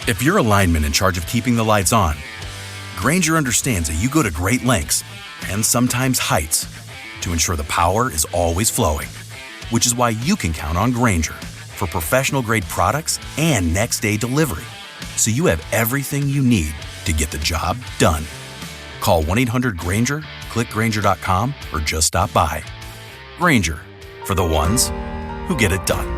If you're a lineman in charge of keeping the lights on, Grainger understands that you go to great lengths and sometimes heights to ensure the power is always flowing, which is why you can count on Grainger for professional-grade products and next-day delivery, so you have everything you need to get the job done. Call 1-800-GRAINGER, click Grainger.com, or just stop by. Grainger, for the ones who get it done.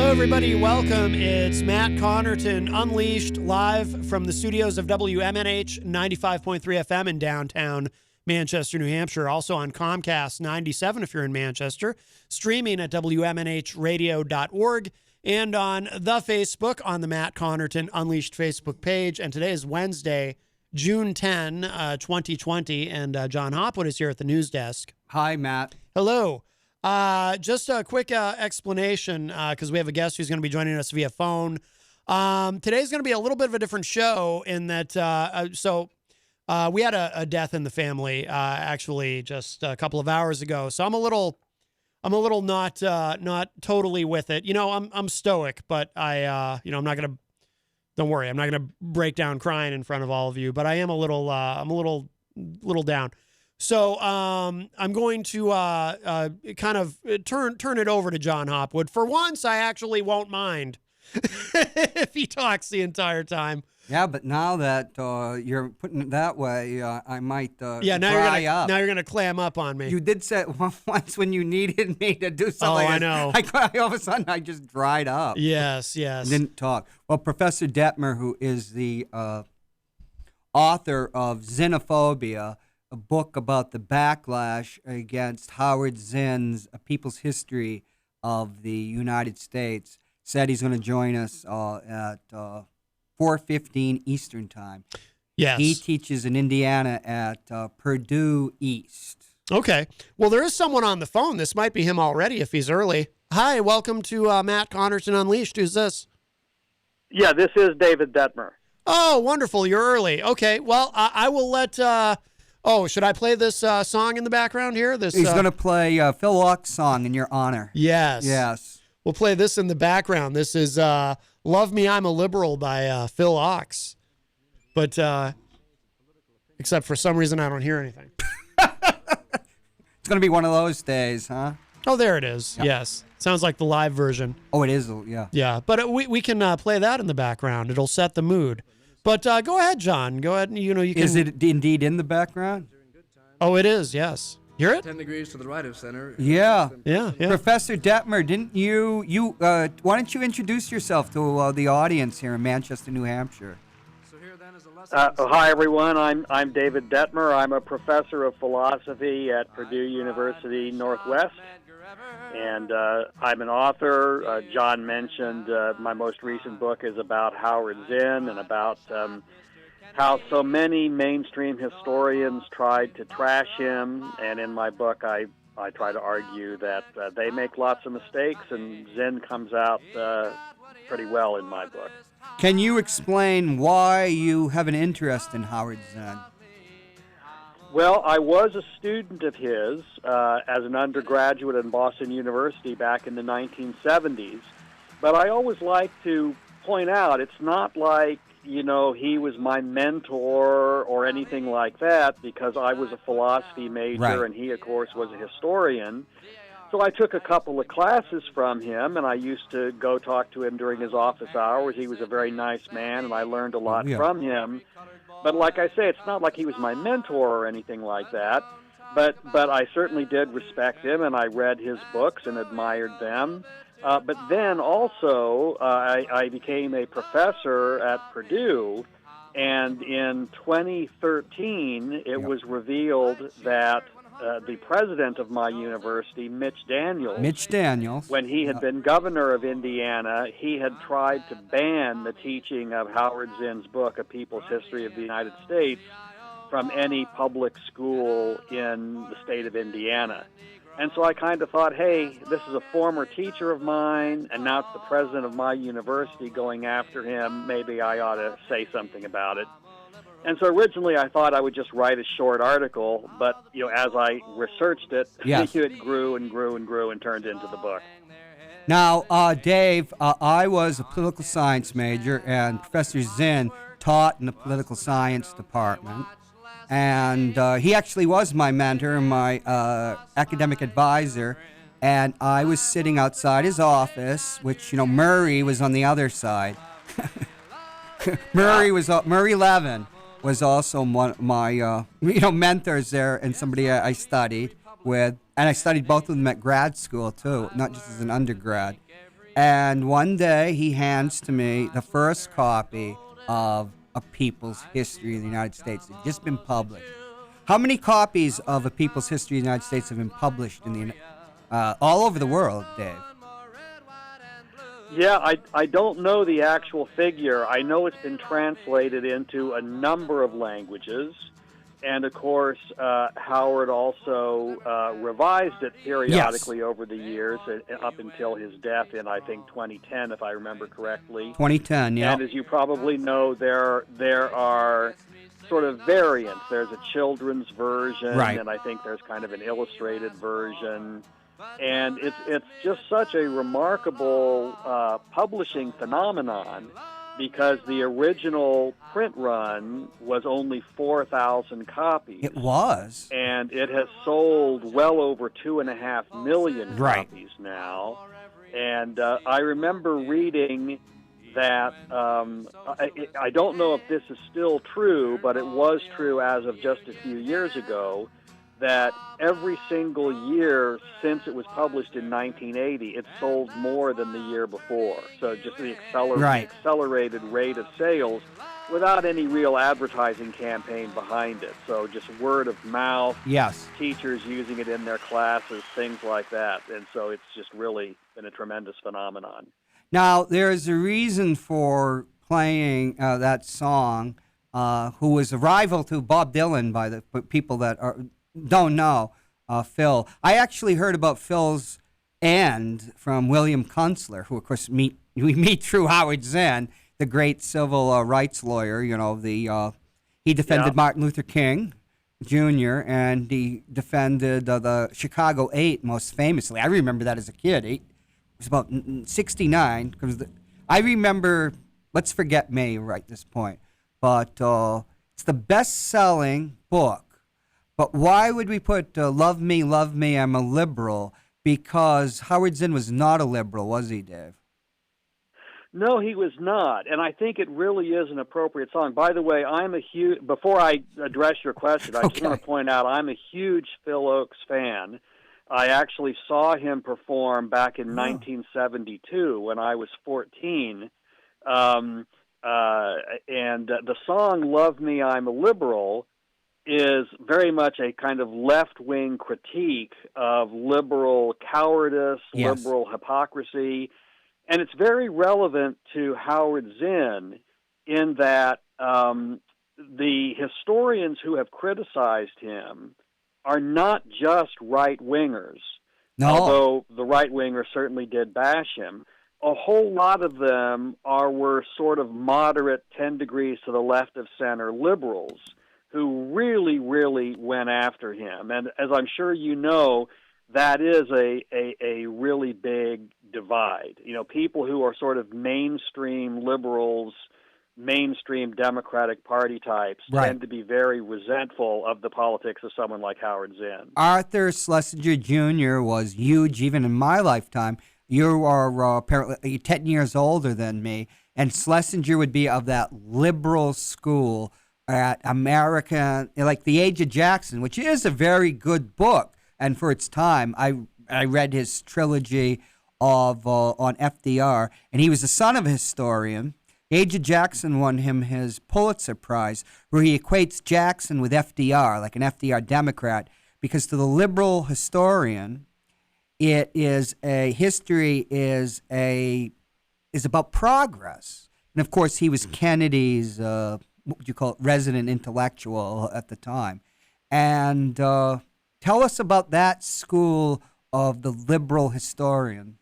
Everybody, welcome. It's Matt Connarton, Unleashed, live from the studios of WMNH 95.3 FM in downtown Manchester, New Hampshire. Also on Comcast 97 if you're in Manchester. Streaming at WMNHradio.org and on the Facebook on the Matt Connarton Unleashed Facebook page. And today is Wednesday, June 10, 2020. And John Hopwood is here at the news desk. Hi, Matt. Hello. Just a quick explanation, because we have a guest who's going to be joining us via phone. Today's going to be a little bit of a different show in that, we had a death in the family, actually just a couple of hours ago. So I'm a little not totally with it. You know, I'm stoic, but I'm not going to, don't worry, I'm not going to break down crying in front of all of you, but I am a little down. So I'm going to kind of turn it over to John Hopwood. For once, I actually won't mind if he talks the entire time. Yeah, but now that you're putting it that way, I might now dry up. Now you're gonna clam up on me. You did say once when you needed me to do something. Oh, I know. All of a sudden, I just dried up. Yes. Didn't talk. Well, Professor Detmer, who is the author of Xenophobia, a book about the backlash against Howard Zinn's A People's History of the United States, said he's going to join us at 4:15 Eastern Time. Yes. He teaches in Indiana at Purdue East. Okay. Well, there is someone on the phone. This might be him already if he's early. Hi, welcome to Matt Connarton Unleashed. Who's this? Yeah, this is David Detmer. Oh, wonderful. You're early. Okay. Well, I will let... should I play this song in the background here? He's going to play Phil Locke's song in your honor. Yes. We'll play this in the background. This is Love Me, I'm a Liberal by Phil Ox. But except for some reason I don't hear anything. It's going to be one of those days, huh? Oh, there it is. Yep. Yes. Sounds like the live version. Oh, it is, yeah. Yeah, but we can play that in the background. It'll set the mood. But go ahead, John. Go ahead and, you can... Is it indeed in the background? Oh, it is, yes. Hear it? 10 degrees to the right of center. Yeah. Professor Detmer, didn't you why don't you introduce yourself to the audience here in Manchester, New Hampshire? So here then is a lesson. Hi, everyone. I'm David Detmer. I'm a professor of philosophy at Purdue University Northwest. And I'm an author. John mentioned my most recent book is about Howard Zinn and about how so many mainstream historians tried to trash him. And in my book, I try to argue that they make lots of mistakes, and Zinn comes out pretty well in my book. Can you explain why you have an interest in Howard Zinn? Well, I was a student of his as an undergraduate in Boston University back in the 1970s. But I always like to point out it's not like, he was my mentor or anything like that, because I was a philosophy major, right, and he, of course, was a historian. So I took a couple of classes from him, and I used to go talk to him during his office hours. He was a very nice man, and I learned a lot from him. But like I say, it's not like he was my mentor or anything like that. But I certainly did respect him, and I read his books and admired them. But then also, I became a professor at Purdue, and in 2013, it was revealed that the president of my university, Mitch Daniels, when he had been governor of Indiana, he had tried to ban the teaching of Howard Zinn's book, A People's History of the United States, from any public school in the state of Indiana. And so I kind of thought, hey, this is a former teacher of mine, and now it's the president of my university going after him. Maybe I ought to say something about it. And so originally I thought I would just write a short article, but as I researched it, it grew and grew and grew and turned into the book. Now, Dave, I was a political science major, and Professor Zinn taught in the political science department. And he actually was my mentor, my academic advisor, and I was sitting outside his office, which, Murray was on the other side. Murray Levin was also one of my, mentors there, and somebody I studied with. And I studied both of them at grad school, too, not just as an undergrad. And one day he hands to me the first copy of A People's History of the United States. It had just been published. How many copies of A People's History of the United States have been published in all over the world, Dave? Yeah, I don't know the actual figure. I know it's been translated into a number of languages. And, of course, Howard also revised it periodically over the years, up until his death in, I think, 2010, if I remember correctly. 2010, yeah. And as you probably know, there are sort of variants. There's a children's version, and I think there's kind of an illustrated version. And it's just such a remarkable publishing phenomenon, because the original print run was only 4,000 copies. It was. And it has sold well over 2.5 million copies now. And I remember reading that, I don't know if this is still true, but it was true as of just a few years ago, that every single year since it was published in 1980, it sold more than the year before. So just the accelerated rate of sales without any real advertising campaign behind it. So just word of mouth, teachers using it in their classes, things like that. And so it's just really been a tremendous phenomenon. Now, there's a reason for playing that song, who was a rival to Bob Dylan by the people that don't know Phil. I actually heard about Phil's end from William Kunstler, who, of course, we meet through Howard Zinn, the great civil rights lawyer. He defended Martin Luther King Jr., and he defended the Chicago 8 most famously. I remember that as a kid. It was about 69. Because I remember, let's forget May right at this point, but it's the best-selling book. But why would we put Love Me, I'm a Liberal? Because Howard Zinn was not a liberal, was he, Dave? No, he was not. And I think it really is an appropriate song. By the way, before I address your question, I just want to point out I'm a huge Phil Oakes fan. I actually saw him perform back in 1972 when I was 14. And the song Love Me, I'm a Liberal is very much a kind of left-wing critique of liberal cowardice, liberal hypocrisy, and it's very relevant to Howard Zinn in that the historians who have criticized him are not just right-wingers, although the right-wingers certainly did bash him. A whole lot of them were sort of moderate, 10 degrees to the left of center liberals who really, really went after him. And as I'm sure you know, that is a really big divide. People who are sort of mainstream liberals, mainstream Democratic Party types tend to be very resentful of the politics of someone like Howard Zinn. Arthur Schlesinger Jr. was huge even in my lifetime. You are apparently 10 years older than me, and Schlesinger would be of that liberal school at American, like The Age of Jackson, which is a very good book. And for its time, I read his trilogy, of on FDR, and he was the son of a historian. A.J. Jackson won him his Pulitzer Prize, where he equates Jackson with FDR, like an FDR Democrat, because to the liberal historian, history is about progress. And of course, he was Kennedy's, what would you call it, resident intellectual at the time. And tell us about that school of the liberal historian.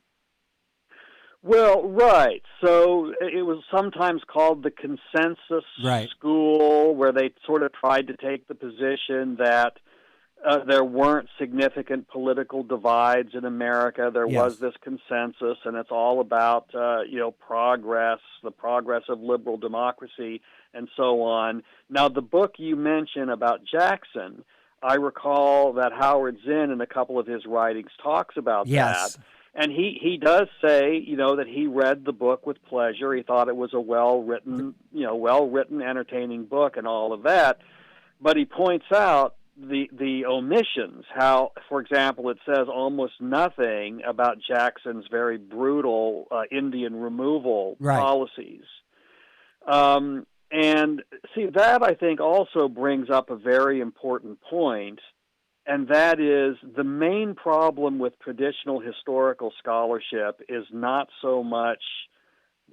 Well, right. So it was sometimes called the consensus school, where they sort of tried to take the position that there weren't significant political divides in America. There was this consensus, and it's all about progress, the progress of liberal democracy, and so on. Now, the book you mentioned about Jackson, I recall that Howard Zinn, in a couple of his writings, talks about that. And he does say, that he read the book with pleasure. He thought it was a well-written, entertaining book and all of that. But he points out the omissions, how, for example, it says almost nothing about Jackson's very brutal Indian removal policies. And see, that I think also brings up a very important point, and that is the main problem with traditional historical scholarship is not so much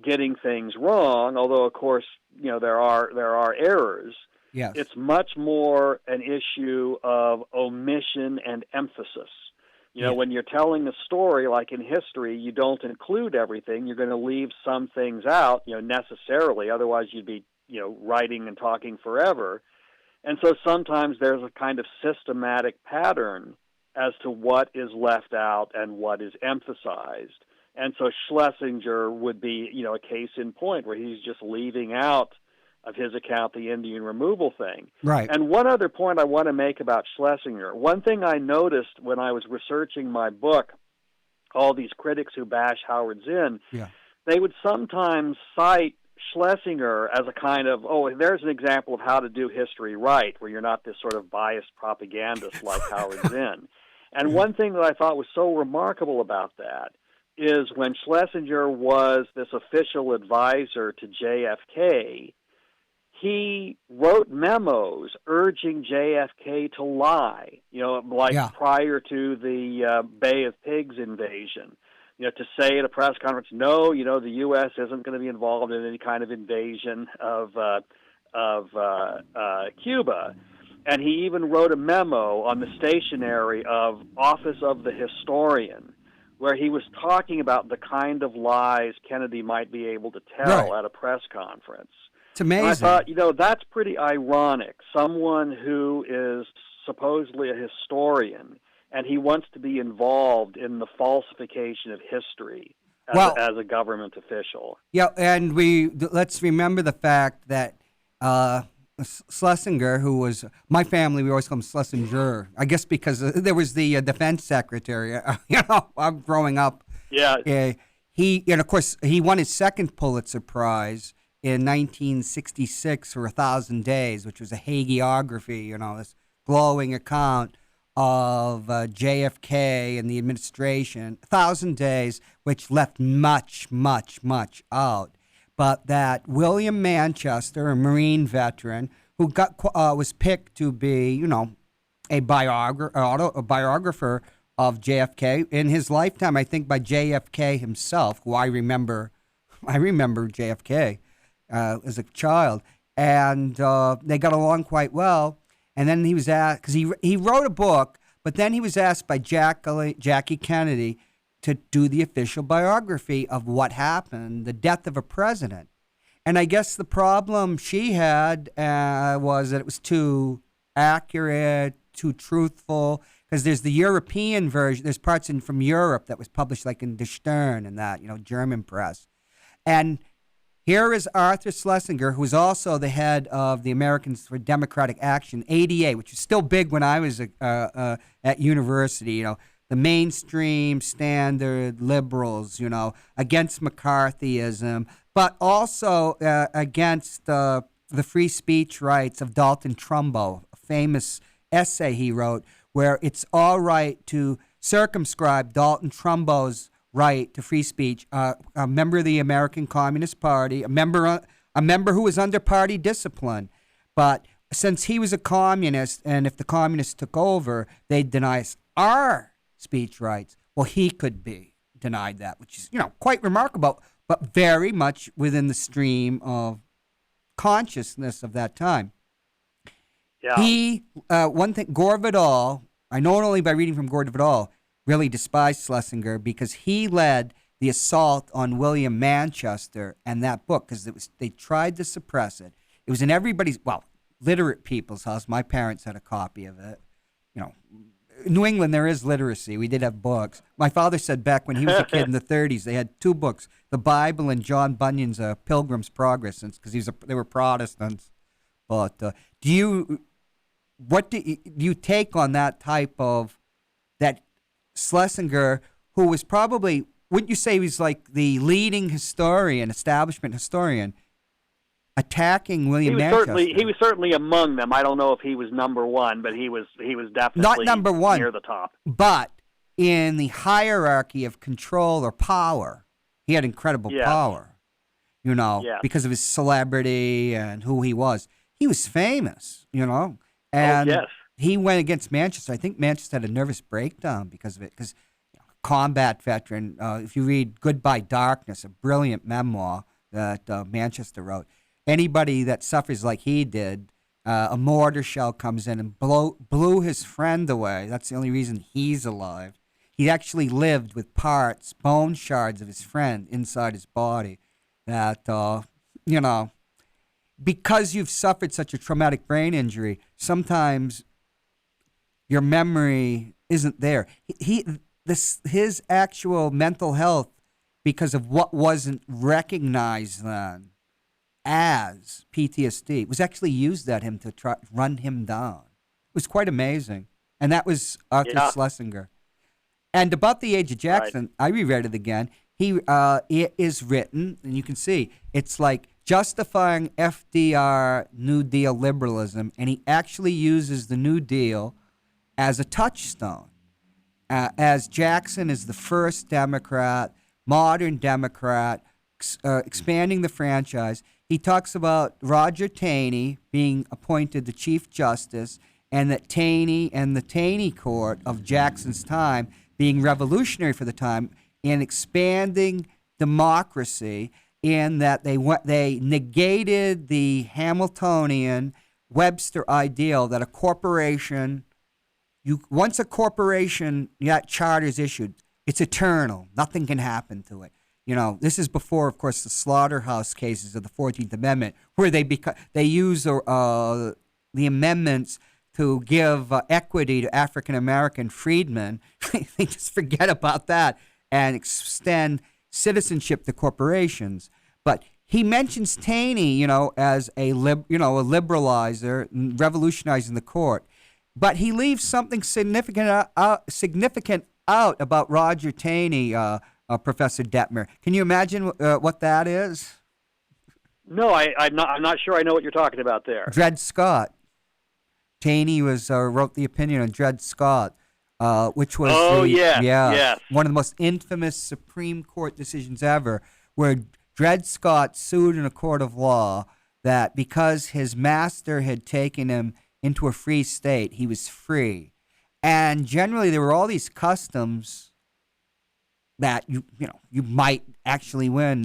getting things wrong, although of course, there are errors. Yes. It's much more an issue of omission and emphasis. When you're telling a story, like in history, you don't include everything. You're going to leave some things out, necessarily. Otherwise, you'd be, writing and talking forever. And so sometimes there's a kind of systematic pattern as to what is left out and what is emphasized. And so Schlesinger would be, a case in point where he's just leaving out of his account the Indian removal thing. Right. And one other point I want to make about Schlesinger. One thing I noticed when I was researching my book, all these critics who bash Howard Zinn, they would sometimes cite Schlesinger as a kind of, there's an example of how to do history right, where you're not this sort of biased propagandist like Howard Zinn. And one thing that I thought was so remarkable about that is when Schlesinger was this official advisor to JFK, he wrote memos urging JFK to lie, prior to the Bay of Pigs invasion. To say at a press conference, no, the U.S. isn't going to be involved in any kind of invasion of Cuba. And he even wrote a memo on the stationery of Office of the Historian, where he was talking about the kind of lies Kennedy might be able to tell at a press conference. It's amazing. And I thought, that's pretty ironic. Someone who is supposedly a historian, and he wants to be involved in the falsification of history as a government official. Yeah, and let's remember the fact that Schlesinger, who was my family, we always call him Schlesinger, I guess because there was the defense secretary. I'm growing up. Yeah. And of course, he won his second Pulitzer Prize in 1966 for 1,000 Days, which was a hagiography, this glowing account of JFK and the administration, 1,000 Days, which left much, much, much out. But that William Manchester, a Marine veteran, who was picked to be, a biographer of JFK in his lifetime, I think by JFK himself, who I remember JFK as a child, and they got along quite well. And then he was asked, because he wrote a book, but then he was asked by Jackie Kennedy to do the official biography of what happened, the death of a president. And I guess the problem she had was that it was too accurate, too truthful, because there's the European version. There's parts from Europe that was published like in Der Stern and that, German press. And here is Arthur Schlesinger, who was also the head of the Americans for Democratic Action, ADA, which was still big when I was at university, the mainstream standard liberals, against McCarthyism, but also against the free speech rights of Dalton Trumbo, a famous essay he wrote where it's all right to circumscribe Dalton Trumbo's right to free speech, a member of the American Communist Party, a member who was under party discipline. But since he was a communist, and if the communists took over, they'd deny us our speech rights. Well, he could be denied that, which is, quite remarkable, but very much within the stream of consciousness of that time. Yeah. One thing, Gore Vidal, I know it only by reading from Gore Vidal, really despised Schlesinger because he led the assault on William Manchester and that book, because they tried to suppress it. It was in everybody's, literate people's house. My parents had a copy of it. In New England, there is literacy. We did have books. My father said back when he was a kid in the 30s, they had two books, the Bible and John Bunyan's Pilgrim's Progress, because they were Protestants. But what do you take on that type of, that Schlesinger, who was probably, wouldn't you say he was like the leading establishment historian, attacking William Manchester? He was certainly among them. I don't know if he was number one, but he was definitely not number one, near the top. But in the hierarchy of control or power, he had incredible power. Because of his celebrity and who he was. He was famous, and he went against Manchester. I think Manchester had a nervous breakdown because of it, because combat veteran. If you read Goodbye Darkness, a brilliant memoir that Manchester wrote, anybody that suffers like he did, a mortar shell comes in and blew his friend away. That's the only reason he's alive. He actually lived with bone shards of his friend inside his body. That, because you've suffered such a traumatic brain injury, sometimes your memory isn't there. His actual mental health, because of what wasn't recognized then as PTSD, was actually used at him to try run him down. It was quite amazing. And that was Arthur Schlesinger. And about the Age of Jackson, I reread it again. It is written, and you can see, it's like justifying FDR New Deal liberalism, and he actually uses the New Deal as a touchstone. As Jackson is the first Democrat, modern Democrat, expanding the franchise, he talks about Roger Taney being appointed the Chief Justice, and that Taney and the Taney Court of Jackson's time being revolutionary for the time in expanding democracy, in that they negated the Hamiltonian Webster ideal that a corporation, once a corporation, that charter is issued, it's eternal. Nothing can happen to it. This is before, of course, the slaughterhouse cases of the 14th Amendment, where they use the amendments to give equity to African-American freedmen. They just forget about that and extend citizenship to corporations. But he mentions Taney, as a liberalizer, revolutionizing the court. But he leaves something significant out about Roger Taney, Professor Detmer. Can you imagine what that is? No, I'm not sure I know what you're talking about there. Dred Scott. Taney wrote the opinion on Dred Scott, which was one of the most infamous Supreme Court decisions ever, where Dred Scott sued in a court of law that because his master had taken him into a free state, he was free. And generally there were all these customs that you might actually win.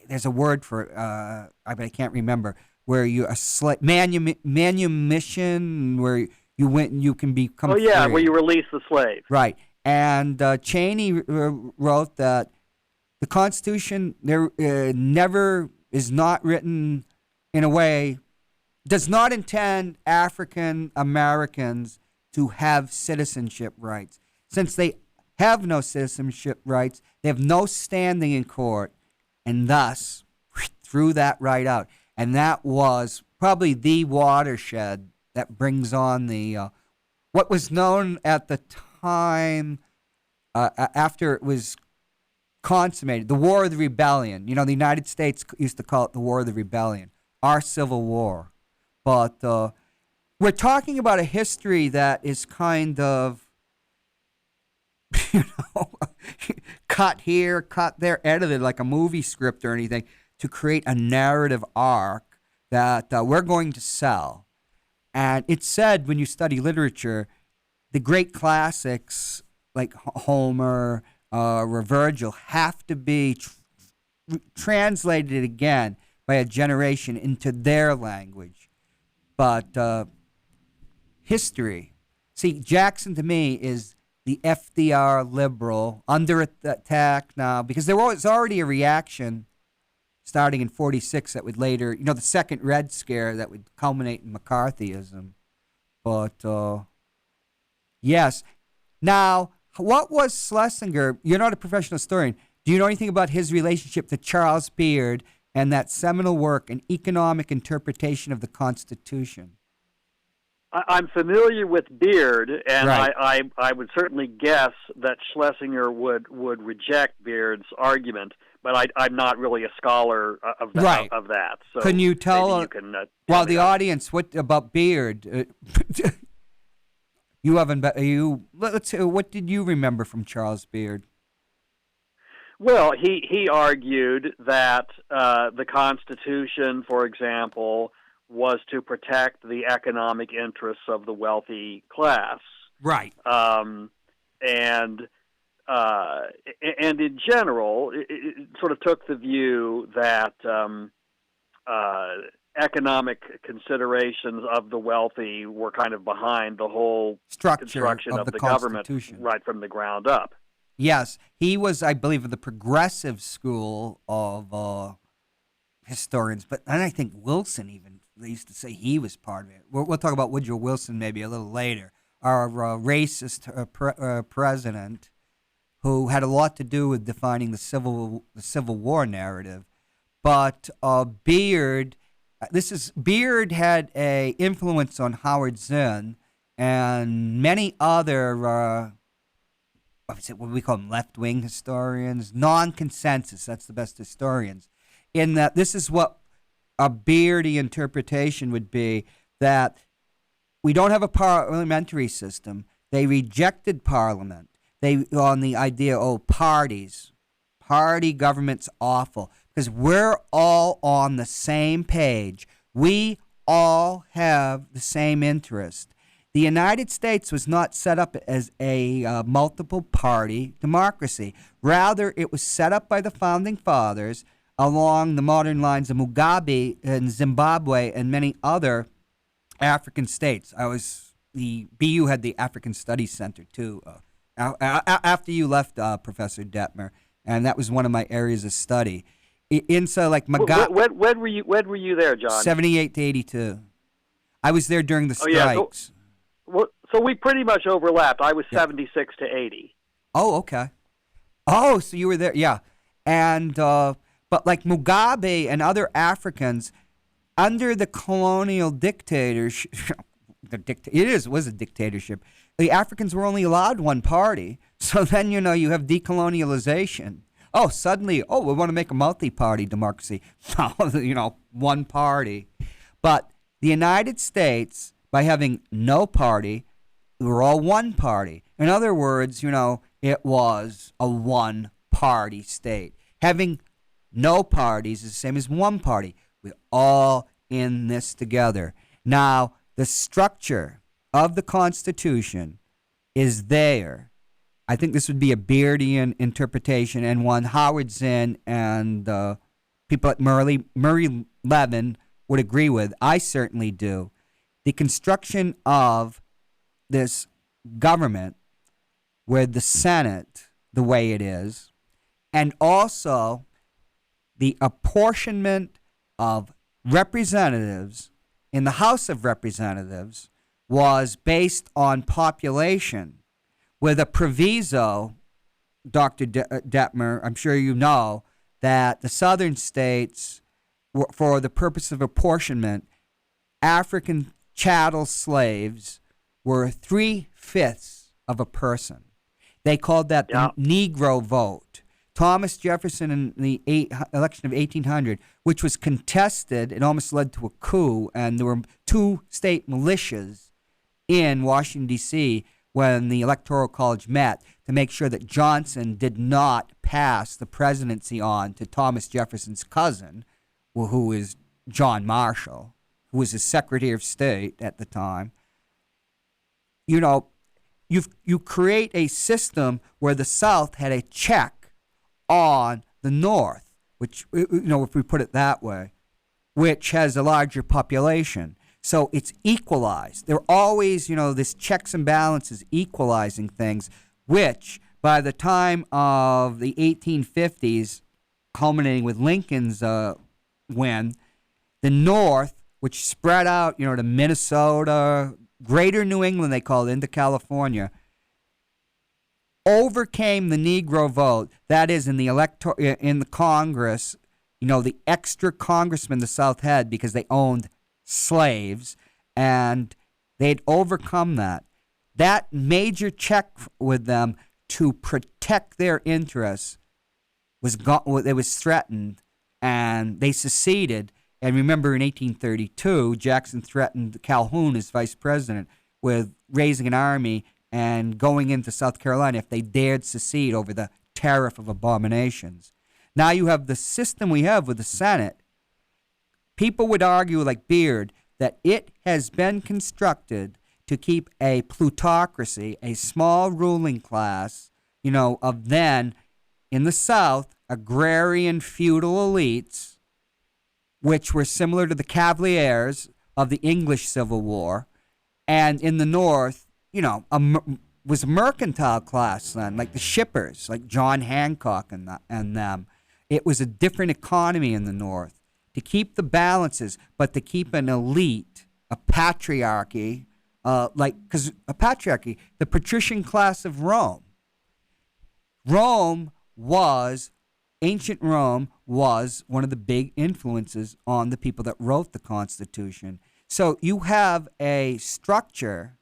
There's a word for it, I can't remember, where you manumission, where you went and you can become free. Where you release the slave. Right. And Cheney wrote that the Constitution never is not written in a way, does not intend African Americans to have citizenship rights. Since they have no citizenship rights, they have no standing in court, and thus threw that right out. And that was probably the watershed that brings on the what was known at the time after it was consummated, the War of the Rebellion. The United States used to call it the War of the Rebellion, our Civil War. But we're talking about a history that is kind of you know, cut here, cut there, edited like a movie script or anything to create a narrative arc that we're going to sell. And it's said when you study literature, the great classics like Homer or Virgil have to be translated again by a generation into their language. But history, see, Jackson to me is the FDR liberal under attack now because there was already a reaction starting in 46 that would later, the second Red Scare that would culminate in McCarthyism. But, yes. Now, what was Schlesinger? You're not a professional historian. Do you know anything about his relationship to Charles Beard and that seminal work, An Economic Interpretation of the Constitution? I'm familiar with Beard, and Right. I would certainly guess that Schlesinger would reject Beard's argument, but I'm not really a scholar of that. Right. Of that. So Can you tell? maybe you can, tell well, me the that. audience, what about Beard? You haven't. Let's. What did you remember from Charles Beard? Well, he argued that the Constitution, for example, was to protect the economic interests of the wealthy class. Right. And in general, it sort of took the view that economic considerations of the wealthy were kind of behind the whole Structure construction of of the government Constitution. right from the ground up. Yes, he was, I believe, of the progressive school of historians. And I think Wilson even, they used to say he was part of it. We'll talk about Woodrow Wilson maybe a little later, our racist president who had a lot to do with defining the Civil War narrative. But Beard had a influence on Howard Zinn and many other what we call them, left-wing historians, non-consensus, that's the best historians, in that this is what a Beardy interpretation would be, that we don't have a parliamentary system. They rejected parliament. They on the idea, party government's awful, because we're all on the same page. We all have the same interest. The United States was not set up as a multiple-party democracy. Rather, it was set up by the Founding Fathers along the modern lines of Mugabe in Zimbabwe and many other African states. The BU had the African Studies Center, too, after you left, Professor Detmer, and that was one of my areas of study. Like Mugabe, When were you there, John? 78 to 82. I was there during the strikes. So we pretty much overlapped. I was 76 to 80. Oh, okay. Oh, so you were there, yeah. And but like Mugabe and other Africans under the colonial dictatorship, it was a dictatorship. The Africans were only allowed one party. So then you have decolonialization. Oh, suddenly, we want to make a multi-party democracy. One party. But the United States, by having no party, we were all one party. In other words, it was a one-party state. Having no parties is the same as one party. We're all in this together. Now, the structure of the Constitution is there. I think this would be a Beardian interpretation, and one Howard Zinn and people like Murray Levin would agree with. I certainly do. The construction of this government with the Senate the way it is, and also the apportionment of representatives in the House of Representatives was based on population, with a proviso, Dr. Detmer, I'm sure you know, that the southern states, for the purpose of apportionment, African chattel slaves were 3/5 of a person. They called that the Negro vote. Thomas Jefferson in the election of 1800, which was contested, it almost led to a coup, and there were 2 state militias in Washington, D.C., when the Electoral College met to make sure that Johnson did not pass the presidency on to Thomas Jefferson's cousin, who is John Marshall, who was his Secretary of State at the time. You know, you create a system where the South had a check on the North, which, you know, if we put it that way, which has a larger population. So it's equalized. There are always, you know, this checks and balances equalizing things, which by the time of the 1850s, culminating with Lincoln's win, the North, which spread out, you know, to Minnesota, greater New England, they called it, into California, overcame the Negro vote. That is, in the Congress, you know, the extra congressmen the South had because they owned slaves, and they'd overcome that. That major check with them to protect their interests it was threatened, and they seceded. And remember, in 1832, Jackson threatened Calhoun, as vice president, with raising an army and going into South Carolina if they dared secede over the tariff of abominations. Now you have the system we have with the Senate. People would argue, like Beard, that it has been constructed to keep a plutocracy, a small ruling class, you know, of then, in the South, agrarian feudal elites, which were similar to the Cavaliers of the English Civil War, and in the North, you know, was a mercantile class then, like the shippers, like John Hancock and them. It was a different economy in the North. To keep the balances, but to keep an elite, a patriarchy, because a patriarchy, the patrician class of Rome. Ancient Rome was one of the big influences on the people that wrote the Constitution. So you have a structure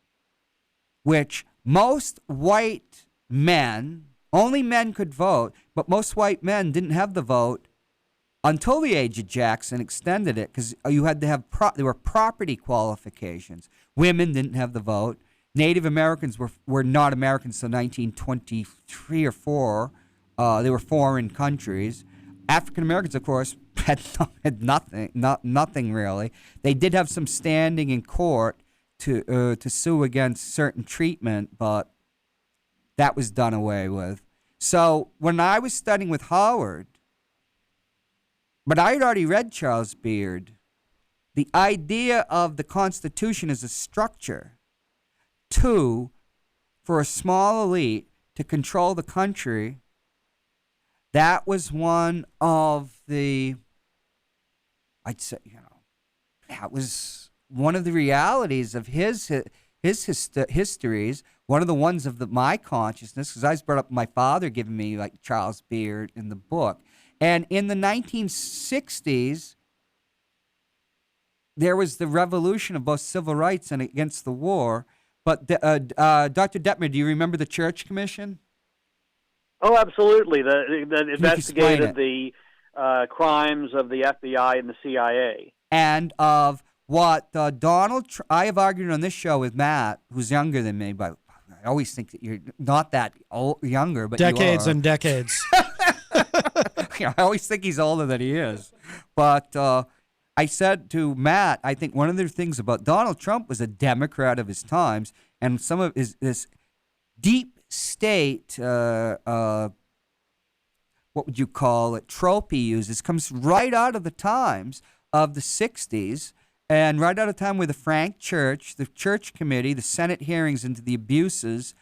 which most white men, only men could vote, but most white men didn't have the vote until the age of Jackson extended it, because you had to have there were property qualifications. Women didn't have the vote. Native Americans were not Americans until 1923 or 4. They were foreign countries. African Americans, of course, had nothing really. They did have some standing in court to sue against certain treatment, but that was done away with. So when I was studying with Howard, but I had already read Charles Beard, the idea of the Constitution as a structure for a small elite to control the country, that was one of the, I'd say, you know, that was one of the realities of his histories, one of the ones of my consciousness, because I was brought up with my father giving me like Charles Beard in the book. And in the 1960s, there was the revolution of both civil rights and against the war. But Dr. Detmer, do you remember the Church Commission? Oh, absolutely. That investigated the crimes of the FBI and the CIA. And of what I have argued on this show with Matt, who's younger than me, but I always think that you're not that younger, but decades you are. And decades. I always think he's older than he is. But I said to Matt, I think one of the things about Donald Trump was a Democrat of his times, and some of this deep state, what would you call it, trope he uses comes right out of the times of the 60s, and right out of time with the Frank Church, the Church Committee, the Senate hearings into the abuses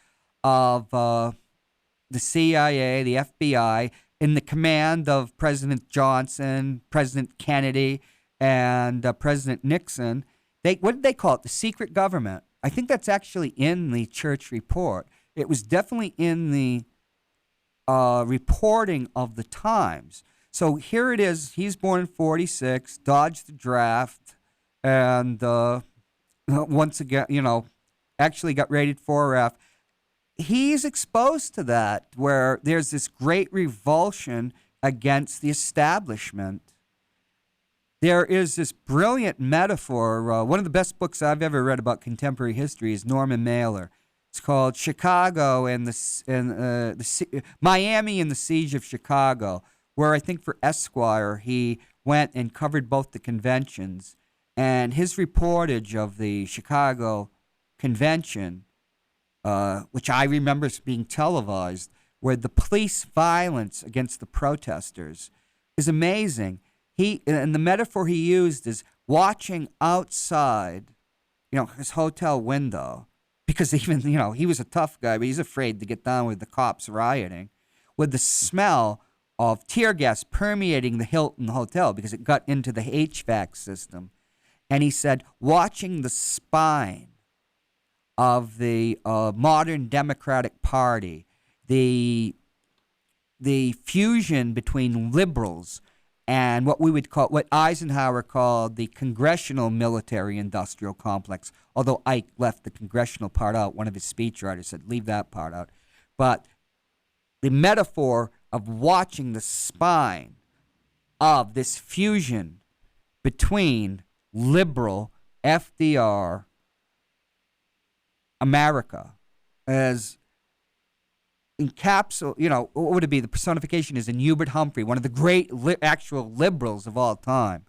of the CIA, the FBI, in the command of President Johnson, President Kennedy, and President Nixon. What did they call it? The secret government. I think that's actually in the Church report. It was definitely in the reporting of the times. So here it is. He's born in 46, dodged the draft, and once again, you know, actually got rated 4F. He's exposed to that, where there's this great revulsion against the establishment. There is this brilliant metaphor. One of the best books I've ever read about contemporary history is Norman Mailer. It's called Chicago and Miami and the Siege of Chicago, where I think for Esquire he went and covered both the conventions, and his reportage of the Chicago convention, which I remember being televised, where the police violence against the protesters is amazing. And the metaphor he used is watching outside, his hotel window, because even, he was a tough guy, but he's afraid to get down with the cops rioting, with the smell of tear gas permeating the Hilton Hotel because it got into the HVAC system. And he said, watching the spine of the modern Democratic Party, the fusion between liberals and what Eisenhower called the congressional military-industrial complex, although Ike left the congressional part out. One of his speechwriters said, leave that part out. But the metaphor of watching the spine of this fusion between liberal FDR America as what would it be? The personification is in Hubert Humphrey, one of the great actual liberals of all time,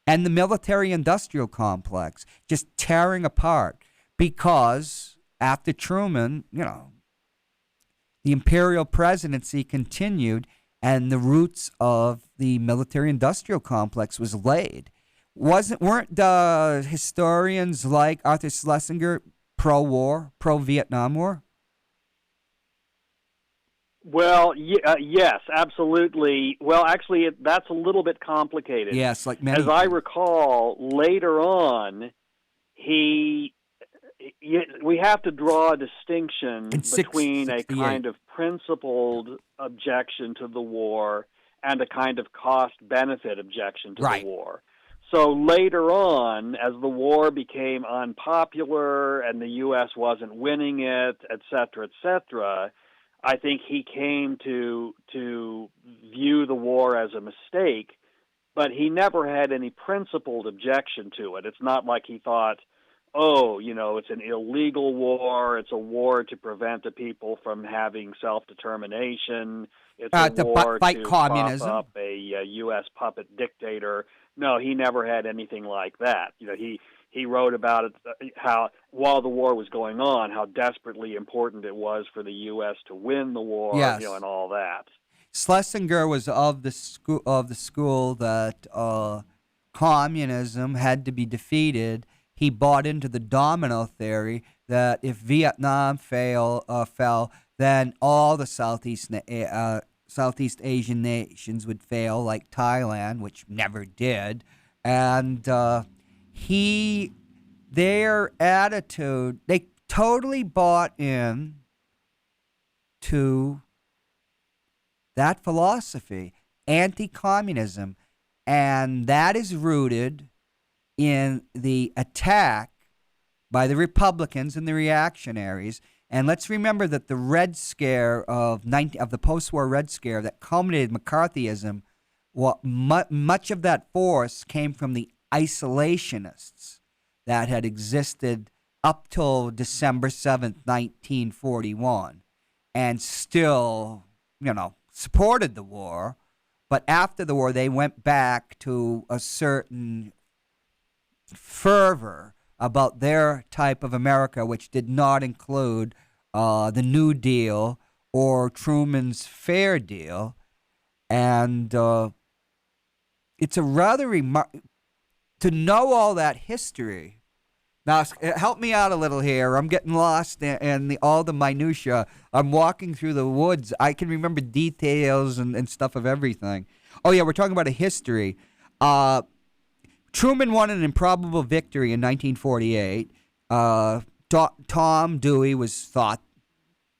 and the military-industrial complex just tearing apart because after Truman, the imperial presidency continued and the roots of the military-industrial complex was laid. Weren't historians like Arthur Schlesinger pro-war, pro-Vietnam War? Well, yes, absolutely. Well, actually, that's a little bit complicated. Yes, like many. As I recall, later on, we have to draw a distinction between a kind of principled objection to the war and a kind of cost-benefit objection to the war. So later on, as the war became unpopular and the U.S. wasn't winning it, et cetera, I think he came to view the war as a mistake, but he never had any principled objection to it. It's not like he thought, it's an illegal war. It's a war to prevent the people from having self-determination. It's a war fight to communism. prop up a U.S. puppet dictator. No, he never had anything like that. He wrote about it, how while the war was going on, how desperately important it was for the U.S. to win the war, and all that. Schlesinger was of the school that communism had to be defeated. He bought into the domino theory that if Vietnam fell, then all the Southeast Asian nations would fail, like Thailand, which never did, and their attitude, they totally bought in to that philosophy, anti-communism, and that is rooted in the attack by the Republicans and the reactionaries. And let's remember that the Red Scare of the post-war Red Scare that culminated McCarthyism, much of that force came from the isolationists that had existed up till December 7th, 1941, and still, supported the war. But after the war, they went back to a certain fervor about their type of America, which did not include the New Deal or Truman's Fair Deal. And it's a rather to know all that history. Now, help me out a little here. I'm getting lost in all the minutia. I'm walking through the woods. I can remember details and stuff of everything. Oh, yeah, we're talking about a history. Truman won an improbable victory in 1948. Tom Dewey was thought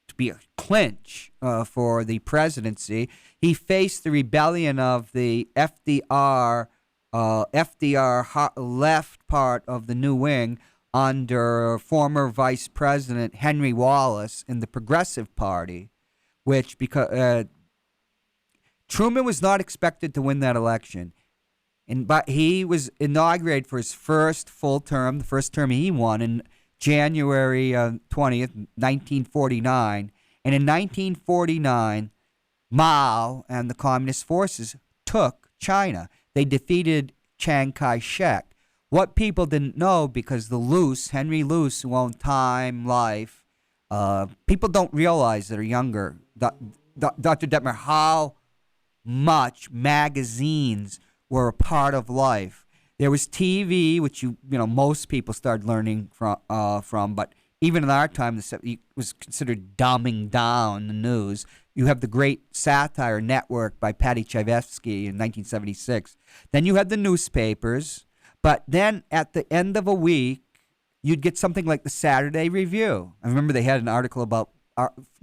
to be a clinch for the presidency. He faced the rebellion of the FDR left part of the new wing under former Vice President Henry Wallace in the Progressive Party, because Truman was not expected to win that election. But he was inaugurated for his first full term, the first term he won in January 20th, 1949. And in 1949, Mao and the communist forces took China. They defeated Chiang Kai-shek. What people didn't know, because Henry Luce, who owned Time, Life, people don't realize that are younger, Dr. Detmer, how much magazines were a part of life. There was TV, which most people started learning from, but even in our time, it was considered dumbing down the news. You have the great satire Network by Patty Chayefsky in 1976. Then you had the newspapers, but then at the end of a week, you'd get something like the Saturday Review. I remember they had an article about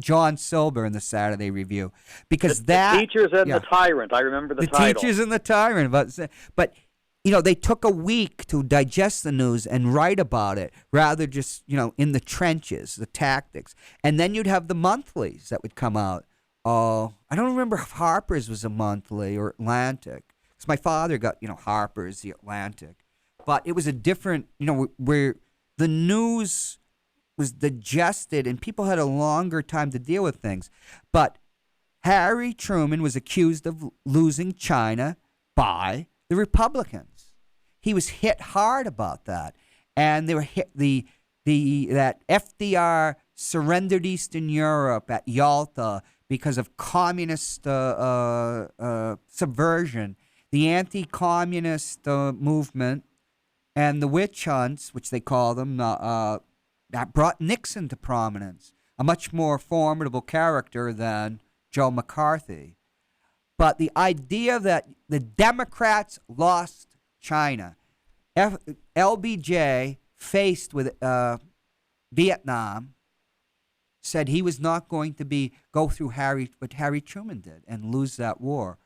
John Silber in the Saturday Review, because the Teachers and the Tyrant. I remember the title. Teachers and the Tyrant. But they took a week to digest the news and write about it, rather just, in the trenches, the tactics. And then you'd have the monthlies that would come out. I don't remember if Harper's was a monthly or Atlantic, because my father got, Harper's, the Atlantic. But it was a different, where the news was digested and people had a longer time to deal with things. But Harry Truman was accused of losing China by the Republicans. He was hit hard about that. And they were hit that FDR surrendered Eastern Europe at Yalta because of communist subversion. The anti-communist movement and the witch hunts, which they call them, that brought Nixon to prominence, a much more formidable character than Joe McCarthy. But the idea that the Democrats lost China, LBJ, faced with Vietnam, said he was not going to go through what Harry Truman did and lose that war.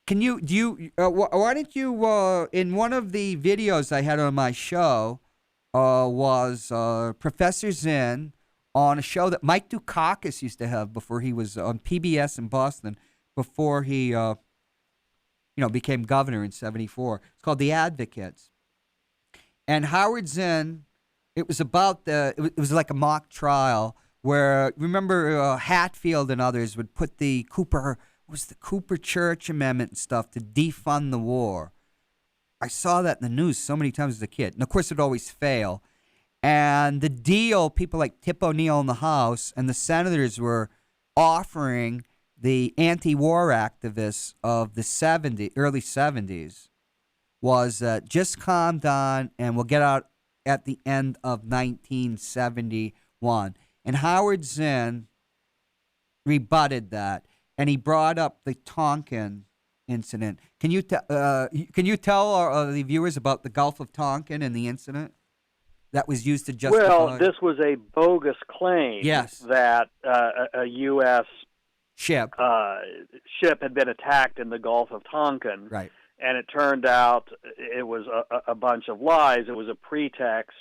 Why don't you, in one of the videos I had on my show, was Professor Zinn on a show that Mike Dukakis used to have before he was on PBS in Boston, before he became governor in 1974. It's called The Advocates. And Howard Zinn, it was about it was like a mock trial where, remember, Hatfield and others would put the Cooper Church Amendment and stuff to defund the war. I saw that in the news so many times as a kid. And, of course, it would always fail. And the deal, people like Tip O'Neill in the House and the senators were offering the anti-war activists of the early 70s was just calm down and we'll get out at the end of 1971. And Howard Zinn rebutted that, and he brought up the Tonkin incident. Can you tell the viewers about the Gulf of Tonkin and the incident that was used to justify? Well, this was a bogus claim. Yes. That a U.S. ship had been attacked in the Gulf of Tonkin. Right. And it turned out it was a bunch of lies. It was a pretext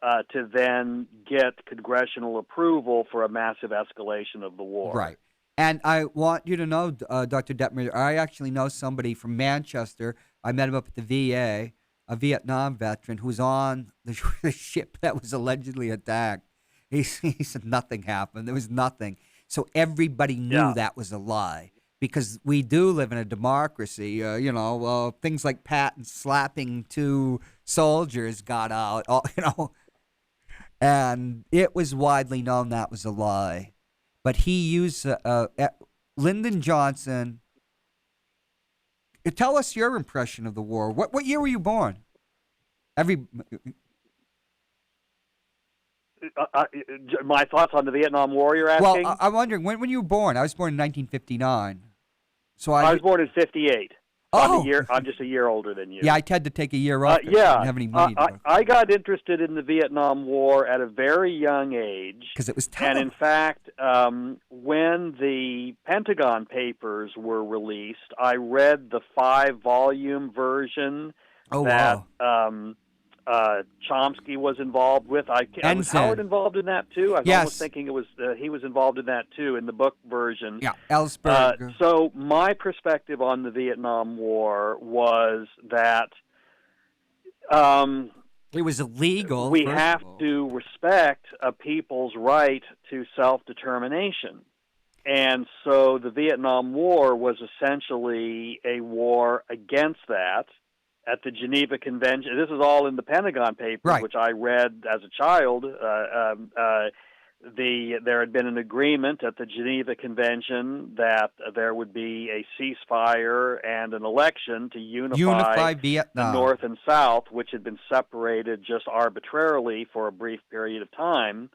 to then get congressional approval for a massive escalation of the war. Right. And I want you to know, Dr. Detmer, I actually know somebody from Manchester. I met him up at the VA, a Vietnam veteran who's on the ship that was allegedly attacked. He said nothing happened. There was nothing. So everybody knew that was a lie, because we do live in a democracy. Things like Patton slapping two soldiers got out, and it was widely known that was a lie. But he used Lyndon Johnson. Tell us your impression of the war. What year were you born? My thoughts on the Vietnam War, you're asking? Well, I'm wondering, when you were born? I was born in 1959. So I was born in 1958. Oh. I'm just a year older than you. Yeah, I had to take a year off. Yeah. I didn't have any money. I got interested in the Vietnam War at a very young age. Because it was tough. And in fact, when the Pentagon Papers were released, I read the 5-volume version that Chomsky was involved with. Was Howard involved in that too? I was almost thinking it was he was involved in that too in the book version. Yeah, Ellsberg. So my perspective on the Vietnam War was that It was illegal. we first have of all. to respect a people's right to self-determination. And so the Vietnam War was essentially a war against that. At the Geneva Convention, this is all in the Pentagon Papers, Right. which I read as a child. There had been an agreement at the Geneva Convention that there would be a ceasefire and an election to unify the Vietnam. North and South, which had been separated just arbitrarily for a brief period of time.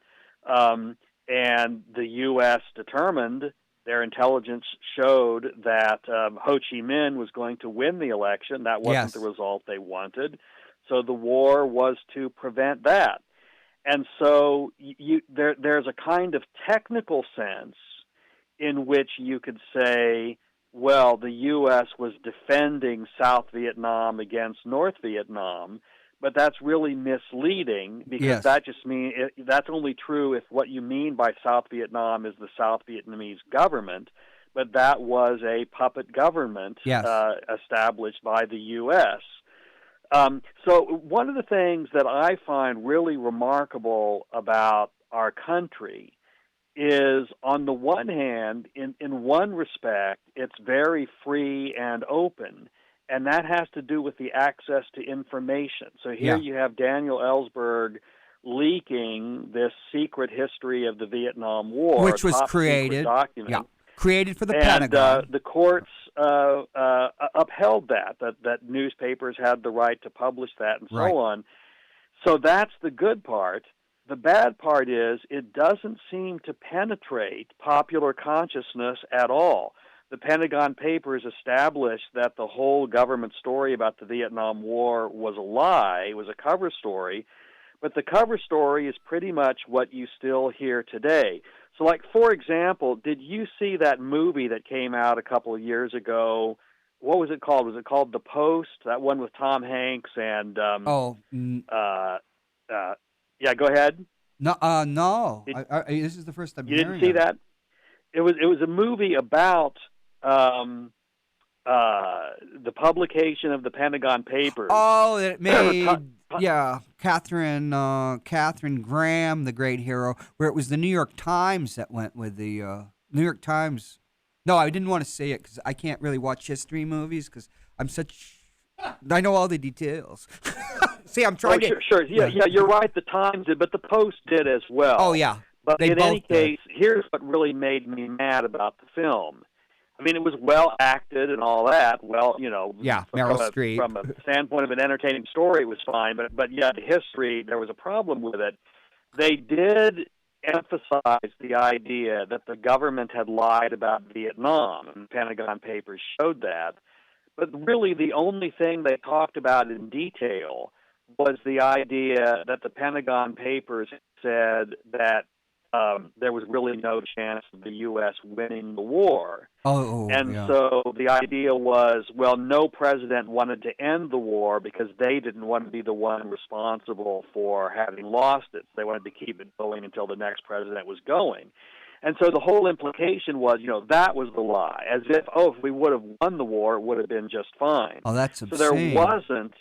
And the U.S. determined, their intelligence showed that Ho Chi Minh was going to win the election. That wasn't the result they wanted. So the war was to prevent that. And so there's a kind of technical sense in which you could say, well, the U.S. was defending South Vietnam against North Vietnam, but that's really misleading because that just means that's only true if what you mean by South Vietnam is the South Vietnamese government, but that was a puppet government established by the U.S. So one of the things that I find really remarkable about our country is, on the one hand, in one respect, it's very free and open, and that has to do with the access to information. So here you have Daniel Ellsberg leaking this secret history of the Vietnam War, which was created, created for the Pentagon. And the courts upheld that newspapers had the right to publish that and so on. So that's the good part. The bad part is it doesn't seem to penetrate popular consciousness at all. The Pentagon Papers established that the whole government story about the Vietnam War was a lie. It was a cover story. But the cover story is pretty much what you still hear today. So, like, for example, did you see that movie that came out a couple of years ago? What was it called? Was it called The Post? That one with Tom Hanks and... yeah, go ahead. No. This is the first time you didn't see that. It was a movie about the publication of the Pentagon Papers. Oh, it made Catherine Graham, the great hero, where it was the New York Times that went with the New York Times. No, I didn't want to say it because I can't really watch history movies because I know all the details. See, I'm trying to... Sure. Yeah, you're right. The Times did, but the Post did as well. Oh, yeah. But in any case, here's what really made me mad about the film. I mean, it was well acted and all that. Well, Meryl Streep. From a standpoint of an entertaining story, it was fine. But the history, there was a problem with it. They did emphasize the idea that the government had lied about Vietnam, and the Pentagon Papers showed that. But really, the only thing they talked about in detail was the idea that the Pentagon Papers said that there was really no chance of the U.S. winning the war. So the idea was, well, no president wanted to end the war because they didn't want to be the one responsible for having lost it. They wanted to keep it going until the next president was going. And so the whole implication was, that was the lie, as if we would have won the war, it would have been just fine. Oh, that's insane. So there wasn't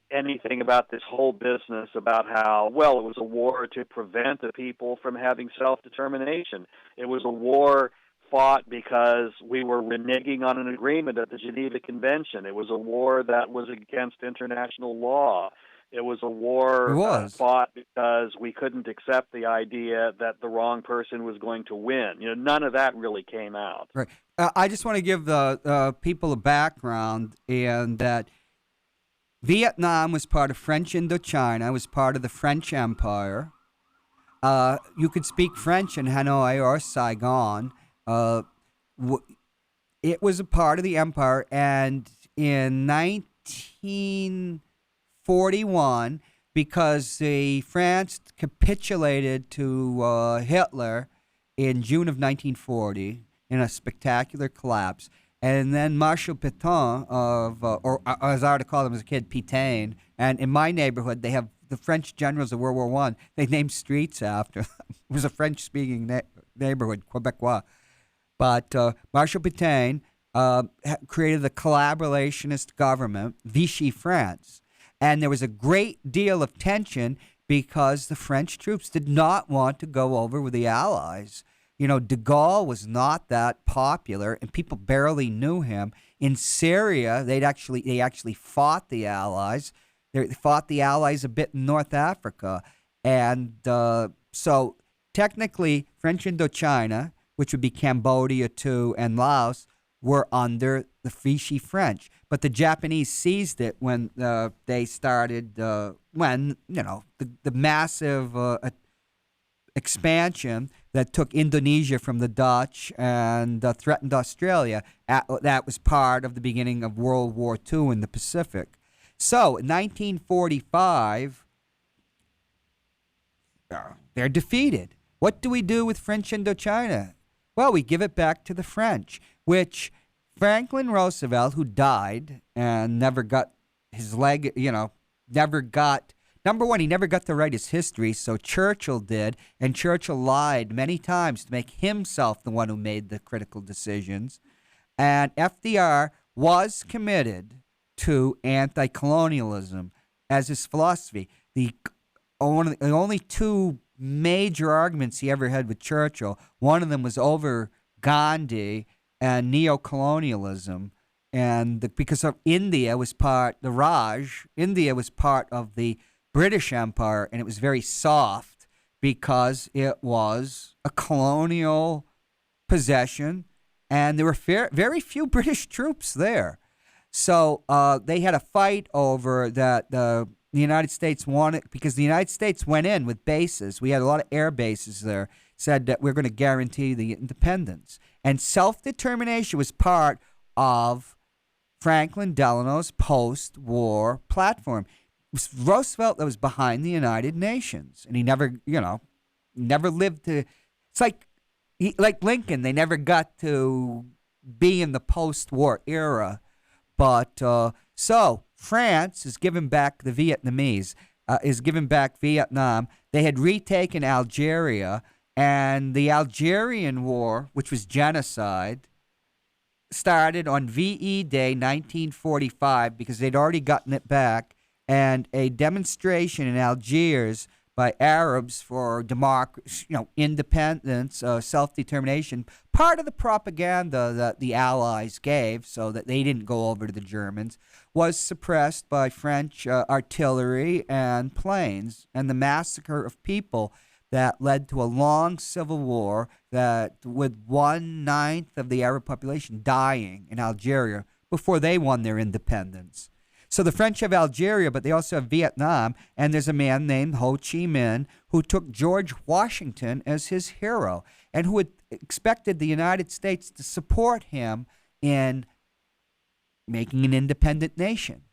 anything about this whole business about how, well, it was a war to prevent the people from having self-determination. It was a war fought because we were reneging on an agreement at the Geneva Convention. It was a war that was against international law. It was a war fought because we couldn't accept the idea that the wrong person was going to win. None of that really came out. Right. I just want to give the people a background, and that Vietnam was part of French Indochina, was part of the French Empire. You could speak French in Hanoi or Saigon. It was a part of the empire, and in 1941, because France capitulated to Hitler in June of 1940 in a spectacular collapse, and then Marshal Pétain or as I would call him as a kid, Pétain, and in my neighborhood they have the French generals of World War I. They named streets after them. It was a French-speaking neighborhood, Quebecois. But Marshal Pétain created the collaborationist government, Vichy France. And there was a great deal of tension because the French troops did not want to go over with the Allies. You know, de Gaulle was not that popular, and people barely knew him. In Syria, they actually fought the Allies. They fought the Allies a bit in North Africa. And so technically, French Indochina, which would be Cambodia too, and Laos, were under the Vichy French. But the Japanese seized it when they started, the massive expansion that took Indonesia from the Dutch and threatened Australia. That was part of the beginning of World War II in the Pacific. So, in 1945, they're defeated. What do we do with French Indochina? Well, we give it back to the French, which Franklin Roosevelt, who died and never got his number one, he never got to write his history, so Churchill did, and Churchill lied many times to make himself the one who made the critical decisions. And FDR was committed to anti-colonialism as his philosophy. The only two major arguments he ever had with Churchill, one of them was over Gandhi and neo-colonialism, and because of India was part of the British Empire, and it was very soft because it was a colonial possession, and there were very few British troops there. So they had a fight over that. The United States wanted, because the United States went in with bases. We had a lot of air bases there, said that we're going to guarantee the independence. And self-determination was part of Franklin Delano's post-war platform. It was Roosevelt that was behind the United Nations, and he never lived to. It's like Lincoln; they never got to be in the post-war era. But so France is giving back the Vietnamese, is giving back Vietnam. They had retaken Algeria, and the Algerian War, which was genocide, started on VE Day 1945 because they'd already gotten it back. And a demonstration in Algiers by Arabs for democracy, independence, self-determination, part of the propaganda that the Allies gave so that they didn't go over to the Germans, was suppressed by French artillery and planes, and the massacre of people that led to a long civil war that with 1/9 of the Arab population dying in Algeria before they won their independence. So the French have Algeria, but they also have Vietnam, and there's a man named Ho Chi Minh who took George Washington as his hero and who had expected the United States to support him in making an independent nation.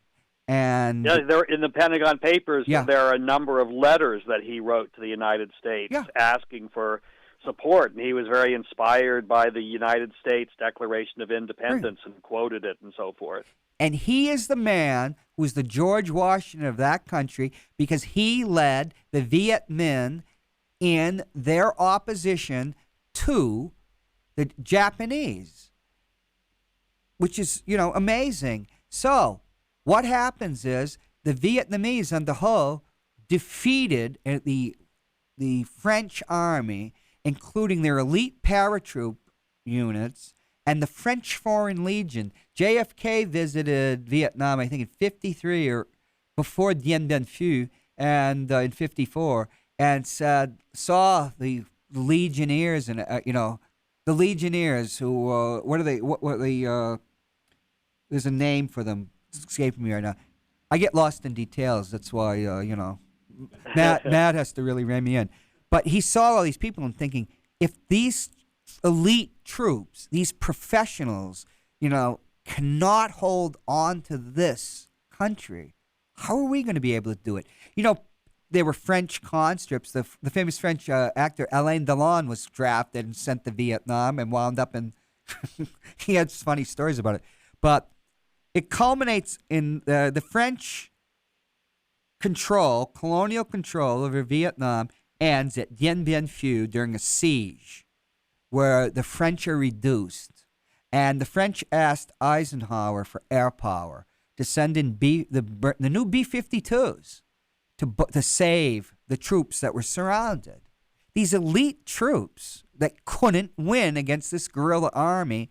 And there in the Pentagon Papers, Yeah. there are a number of letters that he wrote to the United States Yeah. asking for support, and he was very inspired by the United States Declaration of Independence and quoted it and so forth. And he is the man who's the George Washington of that country because he led the Viet Minh in their opposition to the Japanese, which is, amazing. So what happens is the Vietnamese under Ho defeated the French army, including their elite paratroop units, and the French Foreign Legion. JFK visited Vietnam, I think, in 1953 or before Dien Bien Phu, and in 1954, and saw the Legionnaires and the Legionnaires who what are they? What they? There's a name for them. It's escaping me right now. I get lost in details. That's why Matt has to really rein me in. But he saw all these people and thinking, if these elite troops, these professionals, cannot hold on to this country, how are we going to be able to do it? There were French conscripts. The famous French actor Alain Delon was drafted and sent to Vietnam and wound up in. He had funny stories about it, but it culminates in the French colonial control over Vietnam, ends at Dien Bien Phu during a siege, where the French are reduced. And the French asked Eisenhower for air power. to send in the new B-52s to save the troops that were surrounded. These elite troops that couldn't win against this guerrilla army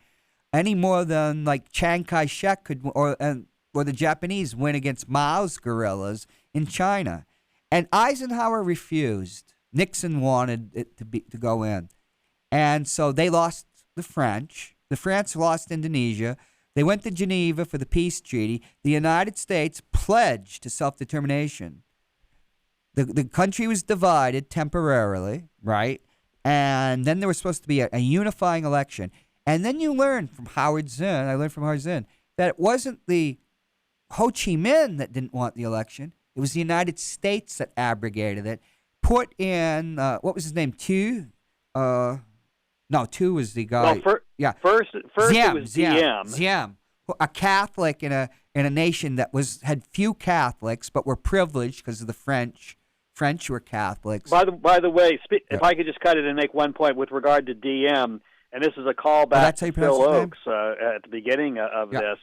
any more than like Chiang Kai-shek could, or the Japanese win against Mao's guerrillas in China. And Eisenhower refused. Nixon wanted it to go in. And so they lost the French. The France lost Indonesia. They went to Geneva for the peace treaty. The United States pledged to self-determination. The country was divided temporarily, right? And then there was supposed to be a unifying election. And then you learn from Howard Zinn, that it wasn't the Ho Chi Minh that didn't want the election. It was the United States that abrogated it. Put in, what was his name, Tu? No, Tu was the guy. Well, first Diem, it was Diem. Diem, a Catholic in a nation that had few Catholics but were privileged because of the French. French were Catholics. By the way, if I could just cut it and make one point with regard to Diem, and this is a callback to Phil Oakes at the beginning of this.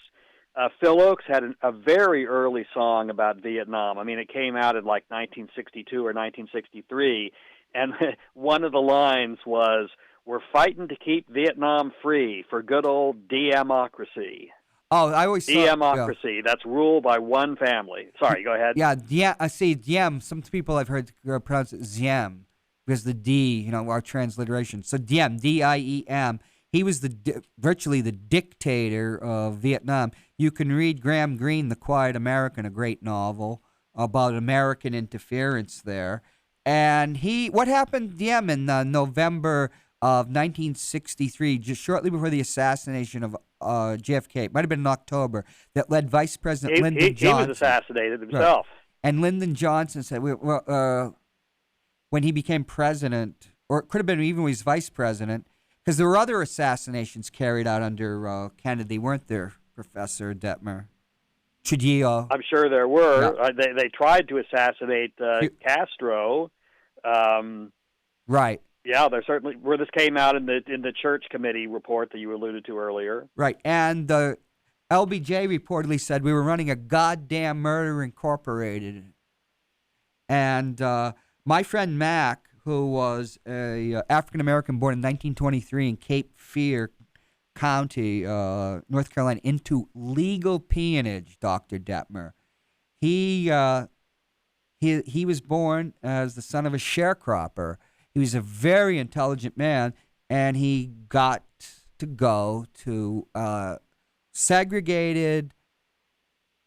Phil Oakes had a very early song about Vietnam. I mean, it came out in like 1962 or 1963, and one of the lines was, "We're fighting to keep Vietnam free for good old democracy." Oh, I always thought, democracy. That's ruled by one family. Sorry, go ahead. Yeah, I see Diem. Some people I've heard pronounce it Ziem because the D, our transliteration. So Diem, D-I-E-M. He was virtually the dictator of Vietnam. You can read Graham Greene, The Quiet American, a great novel about American interference there. And what happened to Diem in November of 1963, just shortly before the assassination of JFK, it might have been in October, that led Vice President Lyndon Johnson. He was assassinated himself. Right. And Lyndon Johnson said, when he became president, or it could have been even when he was vice president, because there were other assassinations carried out under Kennedy, weren't there, Professor Detmer? Trujillo. I'm sure there were. Yeah. They tried to assassinate Castro. Right. Yeah, there certainly where this came out in the Church Committee report that you alluded to earlier. Right, and the LBJ reportedly said we were running a goddamn murder incorporated. And my friend Mac, who was a African American born in 1923 in Cape Fear County, North Carolina, into legal peonage, Dr. Detmer. He was born as the son of a sharecropper. He was a very intelligent man, and he got to go to segregated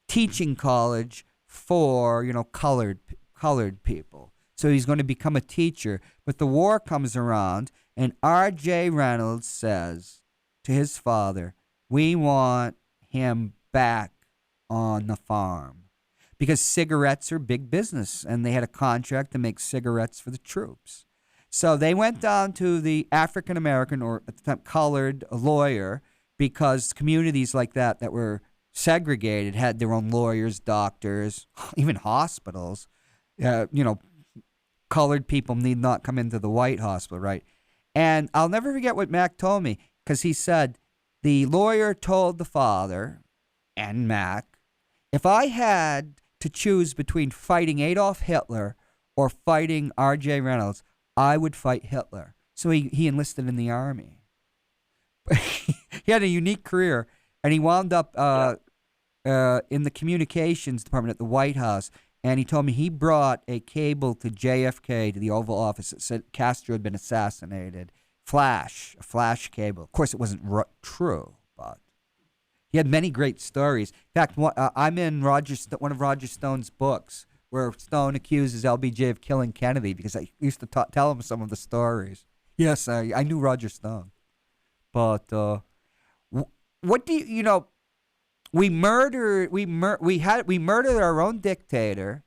teaching college for colored people. So he's going to become a teacher. But the war comes around, and R.J. Reynolds says to his father, "We want him back on the farm," because cigarettes are big business, and they had a contract to make cigarettes for the troops. So they went down to the African-American, or at the time colored, lawyer, because communities like that were segregated had their own lawyers, doctors, even hospitals. Colored people need not come into the white hospital, right? And I'll never forget what Mac told me, because he said the lawyer told the father and Mac, if I had to choose between fighting Adolf Hitler or fighting R.J. Reynolds, I would fight Hitler. So he enlisted in the army. He had a unique career, and he wound up in the communications department at the White House. And he told me he brought a cable to JFK, to the Oval Office, that said Castro had been assassinated. A flash cable. Of course, it wasn't true, but he had many great stories. In fact, I'm in one of Roger Stone's books, where Stone accuses LBJ of killing Kennedy, because I used to tell him some of the stories. Yes, I knew Roger Stone. But what do we murdered our own dictator,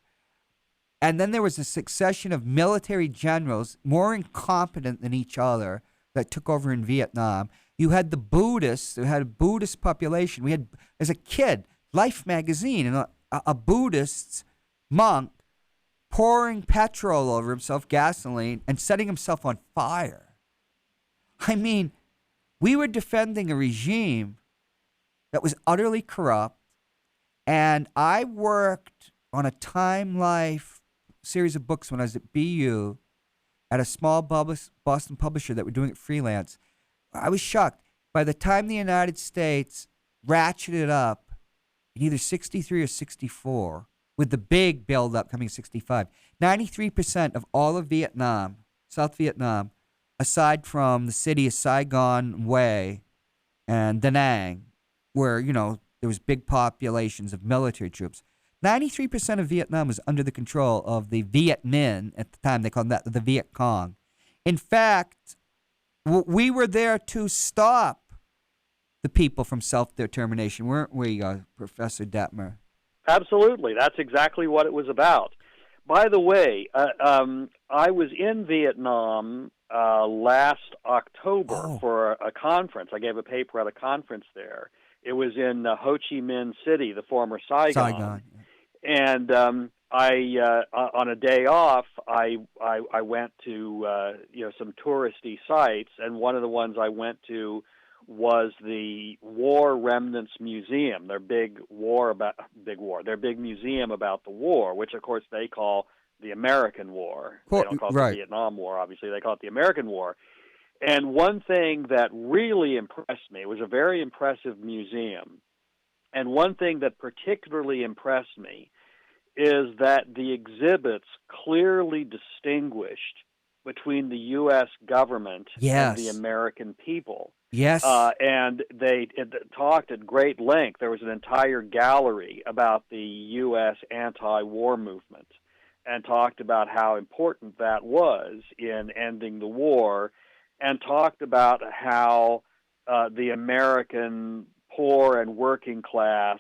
and then there was a succession of military generals more incompetent than each other that took over in Vietnam. You had the Buddhists, who had a Buddhist population. We had, as a kid, Life magazine, and a Buddhist monk pouring petrol over himself, gasoline, and setting himself on fire. I mean, we were defending a regime that was utterly corrupt, And I worked on a Time Life series of books when I was at BU at a small Boston publisher that were doing it freelance. I was shocked. By the time the United States ratcheted up in either 63 or 64, with the big build-up coming in 65, 93% of all of Vietnam, South Vietnam, aside from the city of Saigon, Hue, and Da Nang, where, there was big populations of military troops, 93% of Vietnam was under the control of the Viet Minh. At the time, they called that the Viet Cong. In fact, we were there to stop the people from self-determination, weren't we, Professor Detmer? Absolutely. That's exactly what it was about. By the way, I was in Vietnam last October for a conference. I gave a paper at a conference there. It was in Ho Chi Minh City, the former Saigon. And on a day off, I went to some touristy sites, and one of the ones I went to was the War Remnants Museum. Their big museum about the war, which of course they call the American War. They don't call it the Vietnam War, obviously. They call it the American War. And one thing that really impressed me, it was a very impressive museum, and one thing that particularly impressed me is that the exhibits clearly distinguished between the U.S. government and the American people. Yes. And they talked at great length. There was an entire gallery about the U.S. anti-war movement and talked about how important that was in ending the war, and talked about how the American poor and working class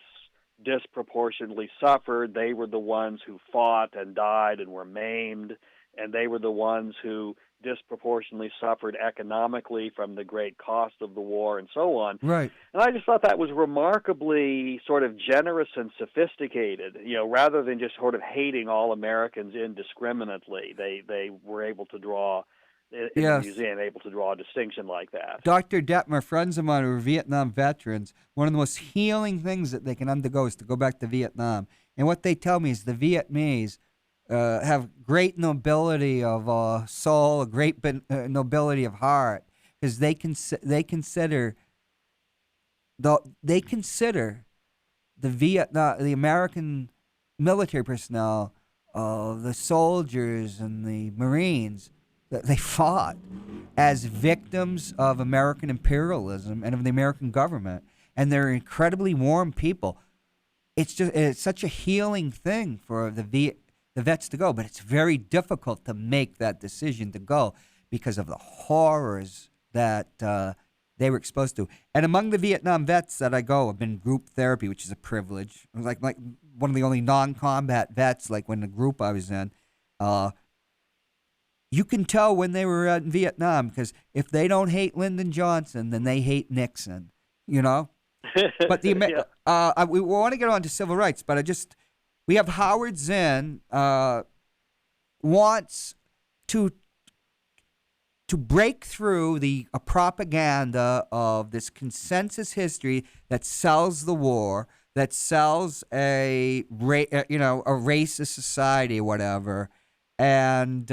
disproportionately suffered. They were the ones who fought and died and were maimed, and they were the ones who disproportionately suffered economically from the great cost of the war and so on. Right. And I just thought that was remarkably sort of generous and sophisticated, rather than just sort of hating all Americans indiscriminately. They were able to draw, in the museum, able to draw a distinction like that. Dr. Detmer, friends of mine who are Vietnam veterans, one of the most healing things that they can undergo is to go back to Vietnam. And what they tell me is the Vietnamese have great nobility of soul, a great nobility of heart, because they consider the American military personnel, the soldiers and the Marines that they fought, as victims of American imperialism and of the American government, and they're incredibly warm people. It's such a healing thing for the vets to go, but it's very difficult to make that decision to go because of the horrors that they were exposed to. And among the Vietnam vets that I go, I've been in group therapy, which is a privilege. I was like one of the only non-combat vets, like when the group I was in. You can tell when they were in Vietnam, because if they don't hate Lyndon Johnson, then they hate Nixon, But we want to get on to civil rights, but we have Howard Zinn wants to break through the propaganda of this consensus history that sells the war, that sells a racist society or whatever, and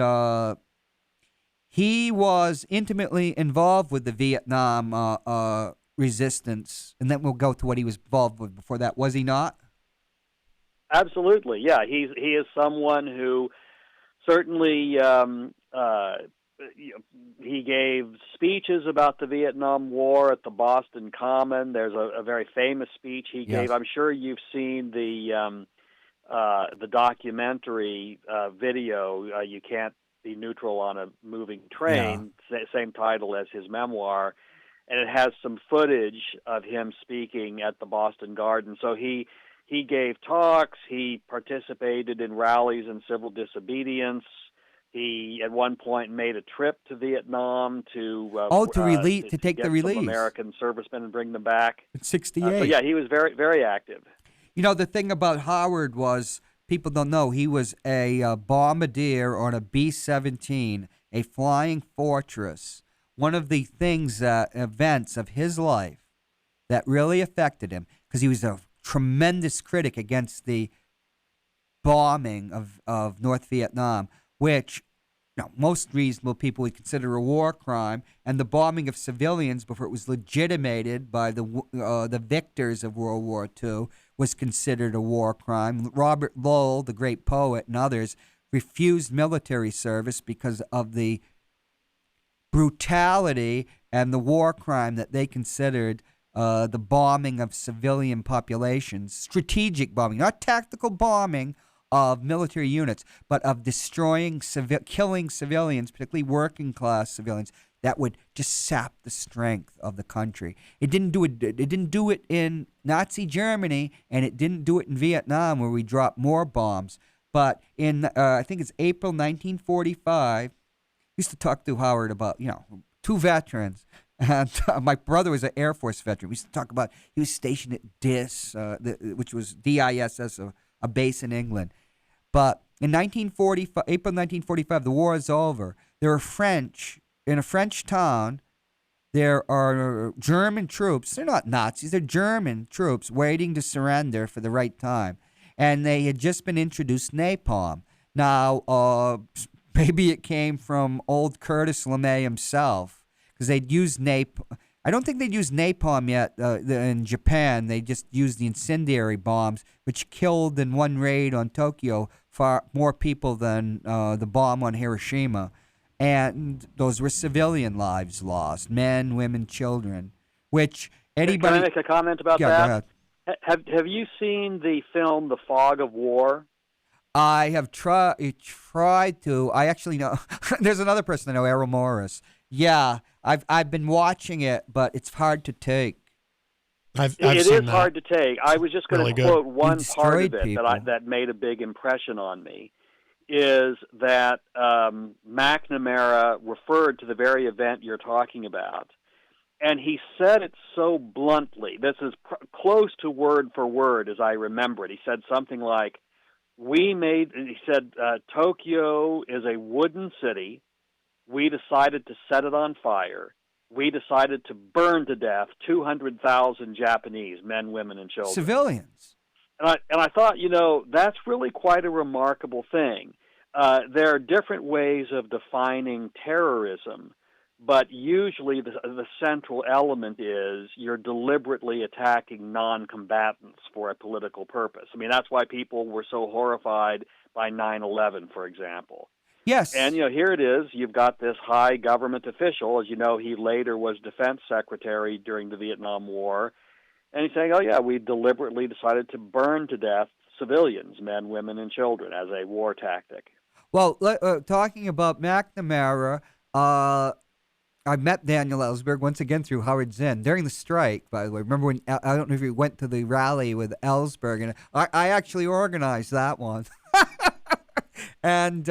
he was intimately involved with the Vietnam resistance, and then we'll go to what he was involved with before that. Was he not? Absolutely, yeah. He is someone who certainly he gave speeches about the Vietnam War at the Boston Common. There's a very famous speech he gave. I'm sure you've seen the documentary video. You Can't Be Neutral on a Moving Train. Same title as his memoir, and it has some footage of him speaking at the Boston Garden. So he gave talks. He participated in rallies in civil disobedience. He, at one point, made a trip to Vietnam to take the release some American servicemen and bring them back. In '68. So yeah, he was very, very active. The thing about Howard was, people don't know, he was a bombardier on a B-17, a flying fortress. One of the events of his life that really affected him, because he was a tremendous critic against the bombing of North Vietnam, which most reasonable people would consider a war crime, and the bombing of civilians before it was legitimated by the victors of World War II was considered a war crime. Robert Lowell, the great poet, and others refused military service because of the brutality and the war crime that they considered the bombing of civilian populations, strategic bombing, not tactical bombing of military units, but of destroying, killing civilians, particularly working class civilians, that would just sap the strength of the country. It didn't do it. It didn't do it in Nazi Germany, and it didn't do it in Vietnam, where we dropped more bombs. But in I think it's April 1945, I used to talk to Howard about two veterans. And my brother was an Air Force veteran. We used to talk about he was stationed at DIS, which was DISS, a base in England. But in April 1945, the war is over. There are in a French town. There are German troops. They're not Nazis. They're German troops waiting to surrender for the right time. And they had just been introduced napalm. Now, maybe it came from old Curtis LeMay himself, because they'd used napalm. I don't think they'd used napalm yet in Japan. They just used the incendiary bombs, which killed in one raid on Tokyo far more people than the bomb on Hiroshima. And those were civilian lives lost, men, women, children, which anybody... Can I make a comment about that? that? Go ahead. Have you seen the film The Fog of War? I have tried to. I actually know. There's another person I know, Errol Morris. Yeah, I've been watching it, but it's hard to take. I've it seen is that. hard to take. I was just going to quote one part of it that made a big impression on me, is that McNamara referred to the very event you're talking about, and he said it so bluntly. This is close to word for word as I remember it. He said something like, Tokyo is a wooden city. We decided to set it on fire. We decided to burn to death 200,000 Japanese men, women, and children. Civilians. And I thought, that's really quite a remarkable thing. There are different ways of defining terrorism, but usually the central element is you're deliberately attacking non-combatants for a political purpose. I mean, that's why people were so horrified by 9/11, for example. Yes. And, here it is. You've got this high government official. As you know, he later was defense secretary during the Vietnam War. And he's saying, oh, yeah, we deliberately decided to burn to death civilians, men, women, and children, as a war tactic. Well, talking about McNamara, I met Daniel Ellsberg once again through Howard Zinn during the strike, by the way. Remember when, I don't know if you went to the rally with Ellsberg, and I actually organized that one. And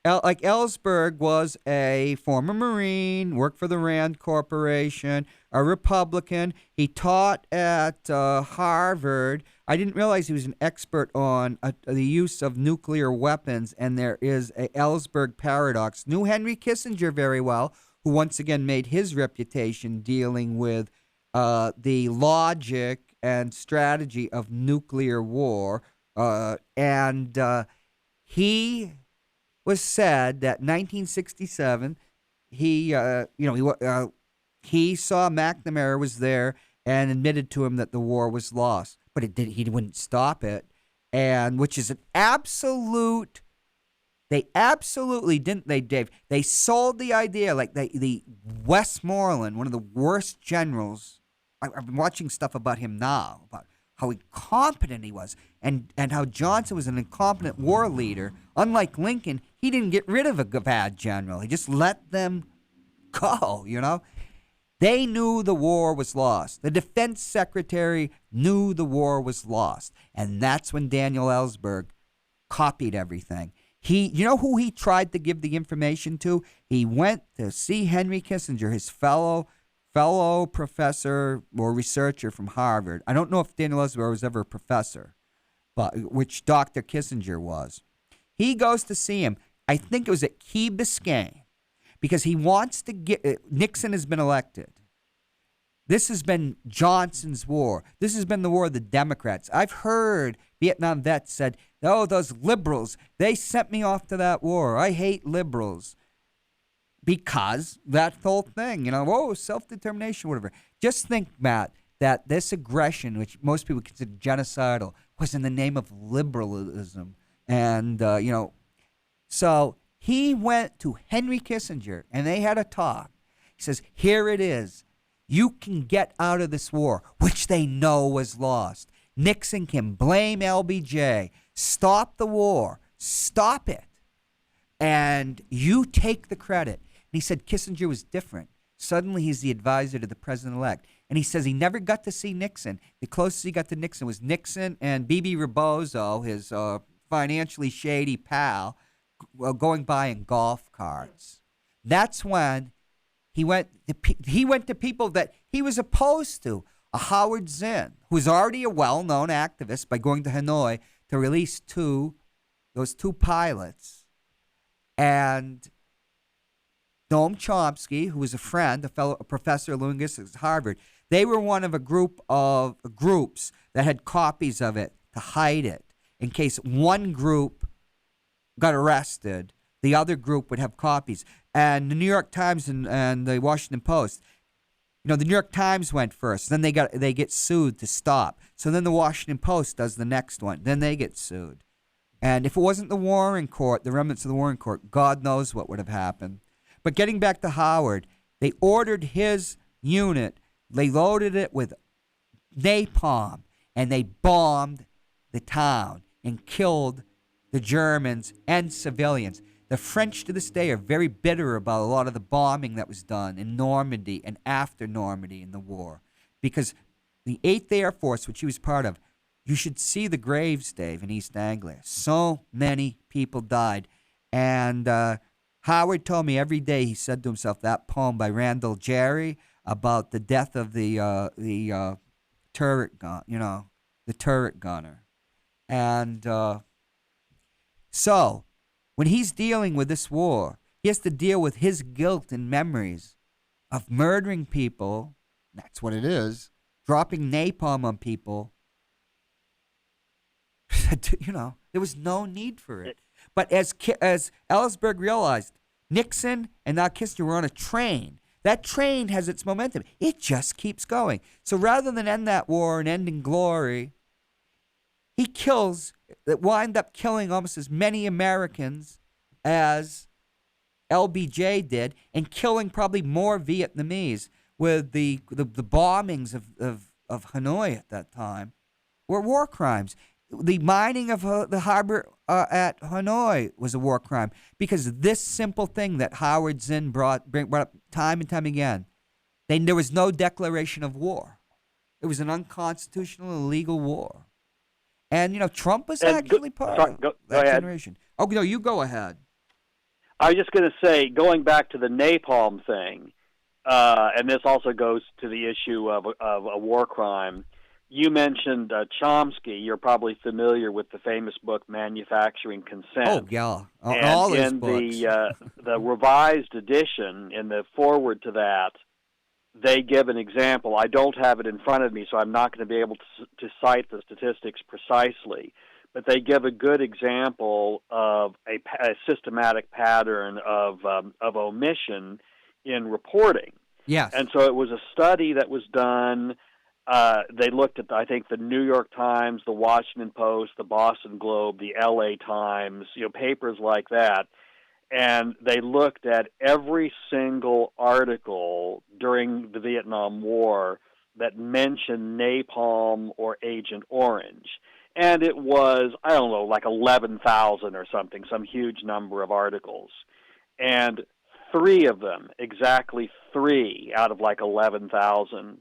Ellsberg was a former Marine, worked for the Rand Corporation, a Republican. He taught at Harvard. I didn't realize he was an expert on the use of nuclear weapons, and there is a Ellsberg paradox. Knew Henry Kissinger very well, who once again made his reputation dealing with the logic and strategy of nuclear war. And he was said that 1967, he saw McNamara was there and admitted to him that the war was lost, but he wouldn't stop it, and which is an absolute. They absolutely didn't. Dave. They sold the idea like the Westmoreland, one of the worst generals. I've been watching stuff about him now about how incompetent he was, and how Johnson was an incompetent war leader. Unlike Lincoln, he didn't get rid of a bad general. He just let them go, They knew the war was lost. The defense secretary knew the war was lost. And that's when Daniel Ellsberg copied everything. You know who he tried to give the information to? He went to see Henry Kissinger, his fellow professor or researcher from Harvard. I don't know if Daniel Ellsberg was ever a professor, but which Dr. Kissinger was. He goes to see him. I think it was at Key Biscayne, because he wants to get Nixon has been elected. This has been Johnson's war. This has been the war of the Democrats. I've heard Vietnam vets said, "Oh, those liberals, they sent me off to that war. I hate liberals." Because that whole thing, self-determination, whatever. Just think, Matt, that this aggression, which most people consider genocidal, was in the name of liberalism. And, so he went to Henry Kissinger, and they had a talk. He says, here it is. You can get out of this war, which they know was lost. Nixon can blame LBJ. Stop the war. Stop it. And you take the credit. And he said Kissinger was different. Suddenly he's the advisor to the president-elect. And he says he never got to see Nixon. The closest he got to Nixon was Nixon and B.B. Rebozo, his financially shady pal, going by in golf carts. That's when he went to people that he was opposed to. A Howard Zinn, who was already a well-known activist by going to Hanoi to release those two pilots. And Noam Chomsky, who was a friend, a professor of linguistics at Harvard, they were one of a group of groups that had copies of it to hide it in case one group got arrested, the other group would have copies. And the New York Times and the Washington Post, the New York Times went first. Then they get sued to stop. So then the Washington Post does the next one. Then they get sued. And if it wasn't the Warren Court, the remnants of the Warren Court, God knows what would have happened. But getting back to Howard, they ordered his unit, they loaded it with napalm, and they bombed the town and killed the Germans and civilians. The French to this day are very bitter about a lot of the bombing that was done in Normandy and after Normandy in the war. Because the 8th Air Force, which he was part of, you should see the graves, Dave, in East Anglia. So many people died. And Howard told me every day he said to himself that poem by Randall Jerry about the death of the turret gun, the turret gunner. And so when he's dealing with this war, he has to deal with his guilt and memories of murdering people. That's what it is. Dropping napalm on people. There was no need for it. But as Ellsberg realized, Nixon and now Kissinger were on a train. That train has its momentum. It just keeps going. So rather than end that war and end in glory, he wind up killing almost as many Americans as LBJ did, and killing probably more Vietnamese with the bombings of Hanoi at that time were war crimes. The mining of the harbor at Hanoi was a war crime because this simple thing that Howard Zinn brought up time and time again, there was no declaration of war. It was an unconstitutional, illegal war. And, Trump was actually part of that generation. Oh, no, you go ahead. I was just going to say, going back to the napalm thing, and this also goes to the issue of a war crime. You mentioned Chomsky. You're probably familiar with the famous book Manufacturing Consent. Oh, yeah. And all his in books. the revised edition, in the foreword to that, they give an example. I don't have it in front of me, so I'm not going to be able to cite the statistics precisely. But they give a good example of a systematic pattern of omission in reporting. Yes. And so it was a study that was done. They looked at, I think, the New York Times, the Washington Post, the Boston Globe, the L.A. Times, papers like that. And they looked at every single article during the Vietnam War that mentioned napalm or Agent Orange. And it was, I don't know, like 11,000 or something, some huge number of articles. And exactly three out of like 11,000,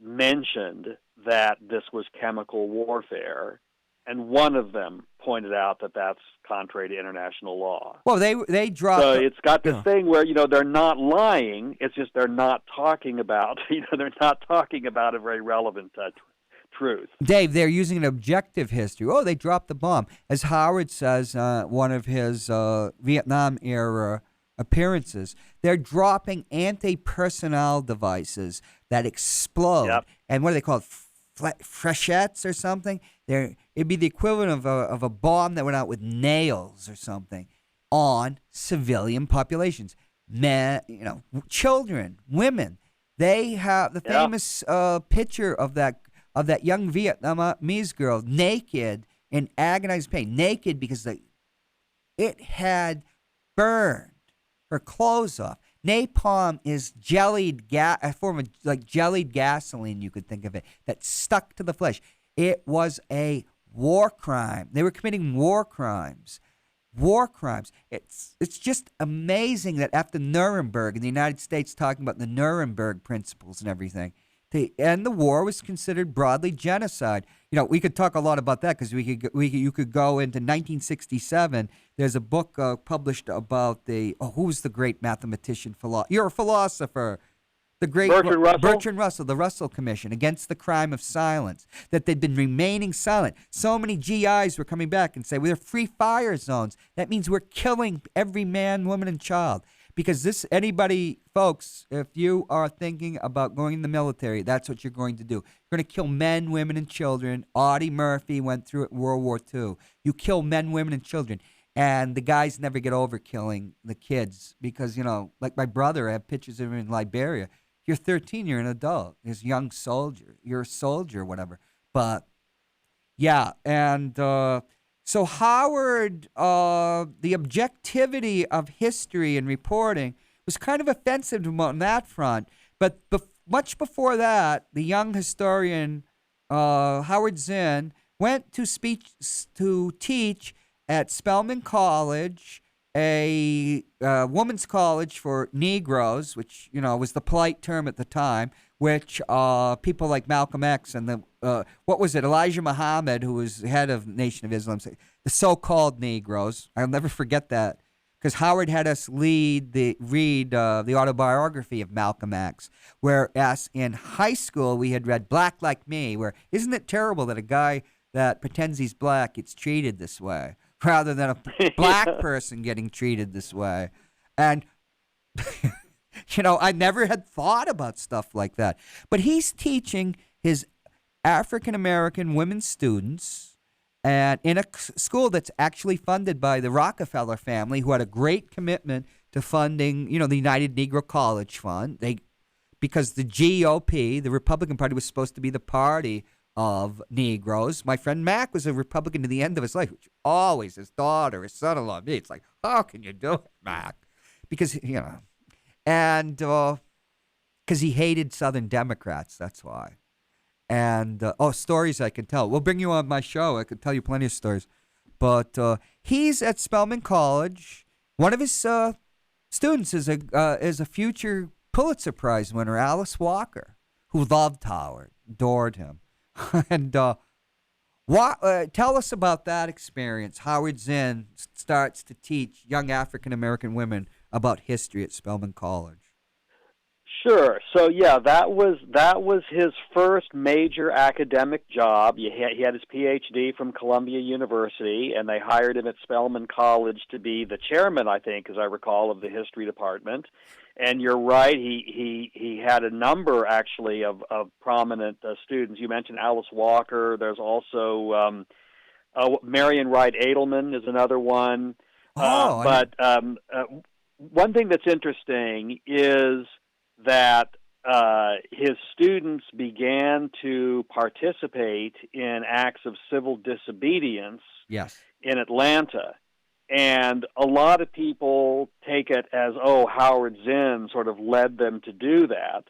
mentioned that this was chemical warfare. And one of them pointed out that that's contrary to international law. Well, they dropped. So it's got this thing where they're not lying. It's just they're not talking about they're not talking about a very relevant truth. Dave, they're using an objective history. Oh, they dropped the bomb, as Howard says. One of his Vietnam era appearances. They're dropping anti-personnel devices that explode. Yep. And what do they call it? Freshettes or something? It'd be the equivalent of a bomb that went out with nails or something on civilian populations. Men, children, women. They have the famous picture of that young Vietnamese girl naked in agonized pain, naked because it had burned her clothes off. Napalm is a form of like jellied gasoline, you could think of it, that stuck to the flesh. It was a war crime. They were committing war crimes. War crimes. It's just amazing that after Nuremberg in the United States, talking about the Nuremberg principles and everything, to end the war was considered broadly genocide. We could talk a lot about that because you could go into 1967. There's a book published about who's the great mathematician? You're a philosopher. The great Bertrand Russell, the Russell Commission against the crime of silence, that they'd been remaining silent. So many GIs were coming back and say, we're free fire zones. That means we're killing every man, woman, and child. Because folks, if you are thinking about going in the military, that's what you're going to do. You're going to kill men, women, and children. Audie Murphy went through it in World War II. You kill men, women, and children. And the guys never get over killing the kids because, like my brother, I have pictures of him in Liberia. You're 13, you're an adult. You're a young soldier. You're a soldier, whatever. But, yeah, and so Howard, the objectivity of history and reporting was kind of offensive to him on that front. But much before that, the young historian Howard Zinn went to teach at Spelman College, a woman's college for Negroes, which was the polite term at the time, which people like Malcolm X and Elijah Muhammad, who was head of Nation of Islam, the so-called Negroes. I'll never forget that because Howard had us read the autobiography of Malcolm X, whereas in high school we had read Black Like Me, where isn't it terrible that a guy that pretends he's black gets treated this way, rather than a black person getting treated this way. And, I never had thought about stuff like that. But he's teaching his African-American women students and in a school that's actually funded by the Rockefeller family, who had a great commitment to funding, the United Negro College Fund. Because the GOP, the Republican Party, was supposed to be the party of Negroes. My friend Mac was a Republican to the end of his life, which always his daughter, his son-in-law, me. It's like, how can you do it, Mac? Because, and because he hated Southern Democrats, that's why. And, stories I can tell. We'll bring you on my show. I could tell you plenty of stories. But he's at Spelman College. One of his students is a future Pulitzer Prize winner, Alice Walker, who loved Howard, adored him. And tell us about that experience. Howard Zinn starts to teach young African-American women about history at Spelman College. Sure. So that was his first major academic job. He had his PhD from Columbia University, and they hired him at Spelman College to be the chairman, I think, as I recall, of the history department. And you're right, he had a number actually of prominent students. You mentioned Alice Walker. There's also Marion Wright Edelman is another one. But one thing that's interesting is that his students began to participate in acts of civil disobedience in Atlanta. And a lot of people take it as, Howard Zinn sort of led them to do that.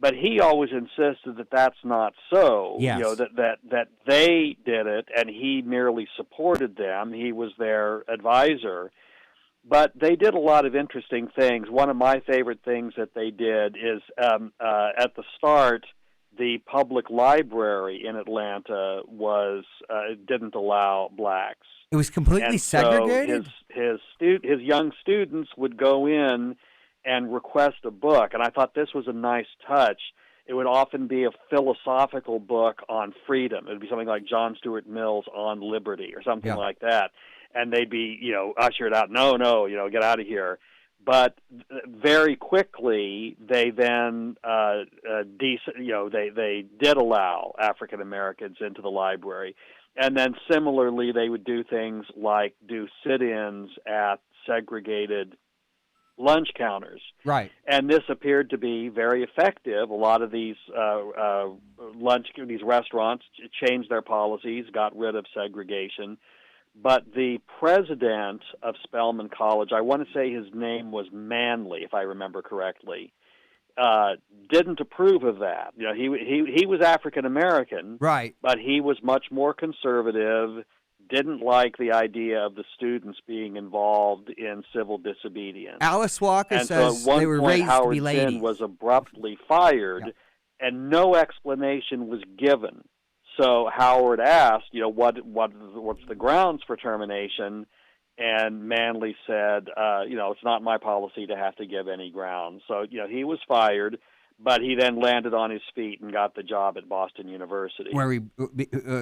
But he always insisted that that's not so. Yes. That they did it, and he merely supported them. He was their advisor. But they did a lot of interesting things. One of my favorite things that they did is at the start, the public library in Atlanta didn't allow blacks. It was completely segregated? So his young students would go in and request a book, and I thought this was a nice touch. It would often be a philosophical book on freedom. It would be something like John Stuart Mill's On Liberty or something like that. And they'd be, ushered out, no, get out of here. But very quickly, they then, they did allow African Americans into the library, and then similarly, they would do things like do sit-ins at segregated lunch counters. Right. And this appeared to be very effective. A lot of these these restaurants changed their policies, got rid of segregation. But the president of Spelman College, I want to say his name was Manley, if I remember correctly, didn't approve of that. You know, he was African American, Right. but he was much more conservative. Didn't like the idea of the students being involved in civil disobedience. Alice Walker And says so at one they were point, raised Howard to be ladies. Zinn was abruptly fired, Yeah. and no explanation was given. So Howard asked, what's the grounds for termination? And Manley said, it's not my policy to have to give any grounds. So, he was fired, but he then landed on his feet and got the job at Boston University. Where he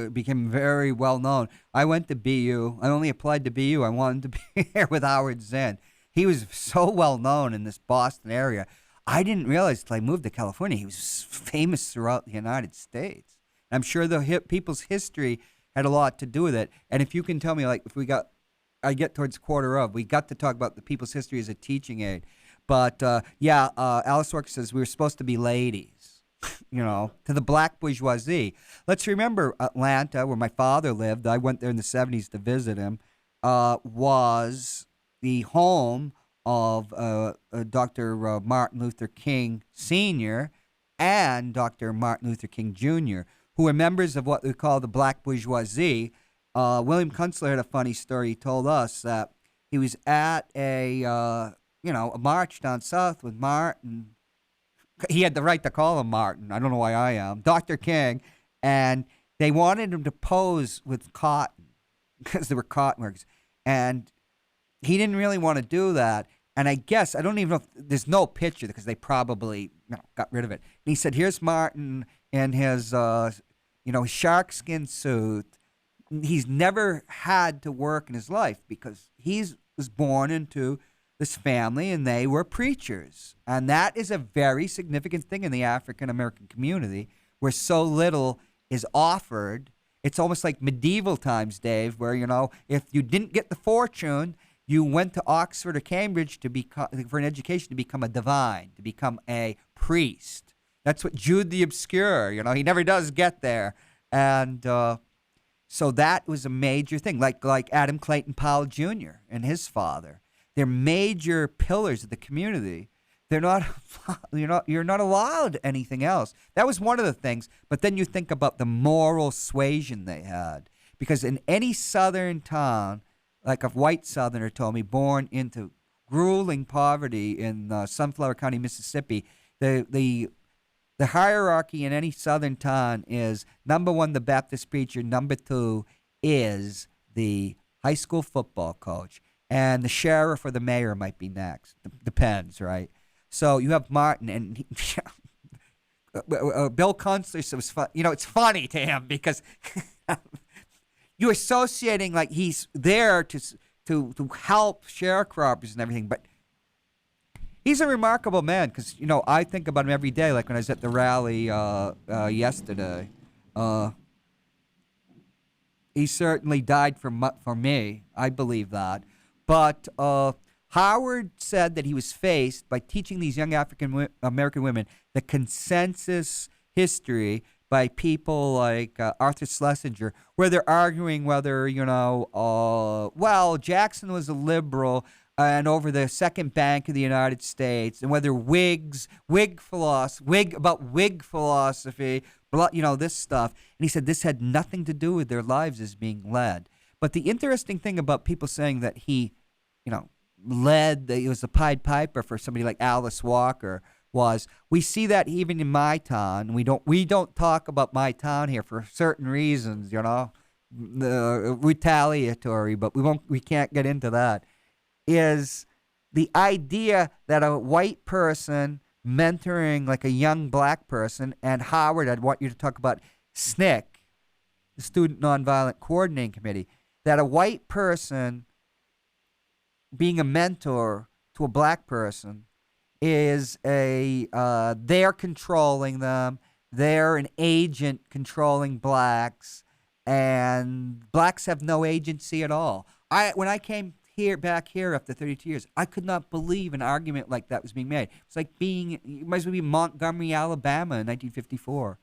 became very well known. I went to BU. I only applied to BU. I wanted to be here with Howard Zinn. He was so well known in this Boston area. I didn't realize until I moved to California he was famous throughout the United States. I'm sure the people's history had a lot to do with it. And if you can tell me, like, I get towards quarter of, we got to talk about the people's history as a teaching aid. But, Alice Walker says we were supposed to be ladies, to the black bourgeoisie. Let's remember Atlanta, where my father lived. I went there in the 70s to visit him, was the home of Dr. Martin Luther King Sr. and Dr. Martin Luther King Jr., who were members of what we call the black bourgeoisie. William Kunstler had a funny story. He told us that he was at a march down south with Martin. He had the right to call him Martin. I don't know why I am. Dr. King. And they wanted him to pose with cotton because there were cotton workers. And he didn't really want to do that. And I guess, I don't even know if there's no picture because they probably got rid of it. And he said, here's Martin in his, shark skin suit. He's never had to work in his life because he was born into this family and they were preachers. And that is a very significant thing in the African American community where so little is offered. It's almost like medieval times, Dave, where, if you didn't get the fortune, you went to Oxford or Cambridge for an education to become a divine, to become a priest. That's what Jude the Obscure, he never does get there. And so that was a major thing, like Adam Clayton Powell Jr. and his father. They're major pillars of the community. You're not allowed anything else. That was one of the things. But then you think about the moral suasion they had. Because in any southern town, like a white southerner told me, born into grueling poverty in Sunflower County, Mississippi, the hierarchy in any southern town is, number one, the Baptist preacher. Number two is the high school football coach. And the sheriff or the mayor might be next. Depends, right? So you have Martin and Bill Kunstler. So it's funny to him because you're associating like he's there to help sharecroppers and everything, but he's a remarkable man because I think about him every day. Like when I was at the rally yesterday, he certainly died for me. I believe that. But Howard said that he was faced by teaching these young African American women the consensus history by people like Arthur Schlesinger, where they're arguing whether, Jackson was a liberal and over the Second Bank of the United States, and whether Whig philosophy, this stuff. And he said this had nothing to do with their lives as being led. But the interesting thing about people saying that he, he was a Pied Piper for somebody like Alice Walker was, we see that even in my town. We don't talk about my town here for certain reasons, retaliatory, but we can't get into that. Is the idea that a white person mentoring like a young black person, and Howard, I'd want you to talk about SNCC, the Student Nonviolent Coordinating Committee, that a white person being a mentor to a black person is they're controlling them. They're an agent controlling blacks, and blacks have no agency at all. When I came back here after 32 years, I could not believe an argument like that was being made. It's like you might as well be Montgomery, Alabama in 1954.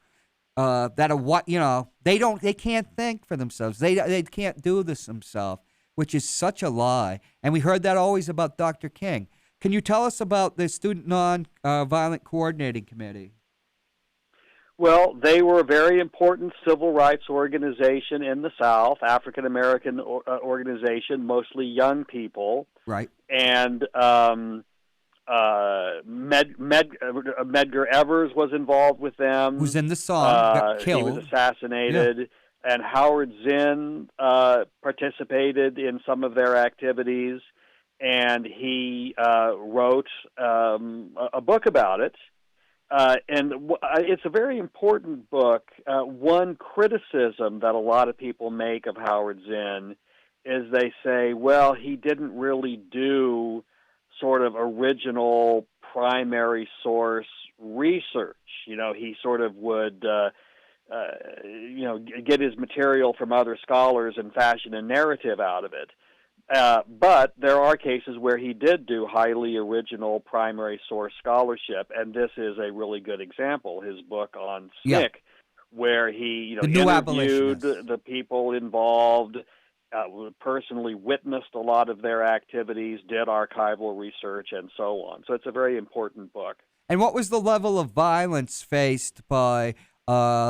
They can't think for themselves. They can't do this themselves, which is such a lie. And we heard that always about Dr. King. Can you tell us about the Student Non-Violent Coordinating Committee? Well, they were a very important civil rights organization in the South, African American organization, mostly young people. Right. And Medgar Evers was involved with them. Who's in the song, got killed. He was assassinated. Yeah. And Howard Zinn participated in some of their activities, and he wrote a book about it. And it's a very important book. One criticism that a lot of people make of Howard Zinn is they say, well, he didn't really do sort of original primary source research. He sort of would, get his material from other scholars and fashion a narrative out of it. But there are cases where he did do highly original primary source scholarship, and this is a really good example. His book on SNCC, where he interviewed the people involved, personally witnessed a lot of their activities, did archival research, and so on. So it's a very important book. And what was the level of violence faced by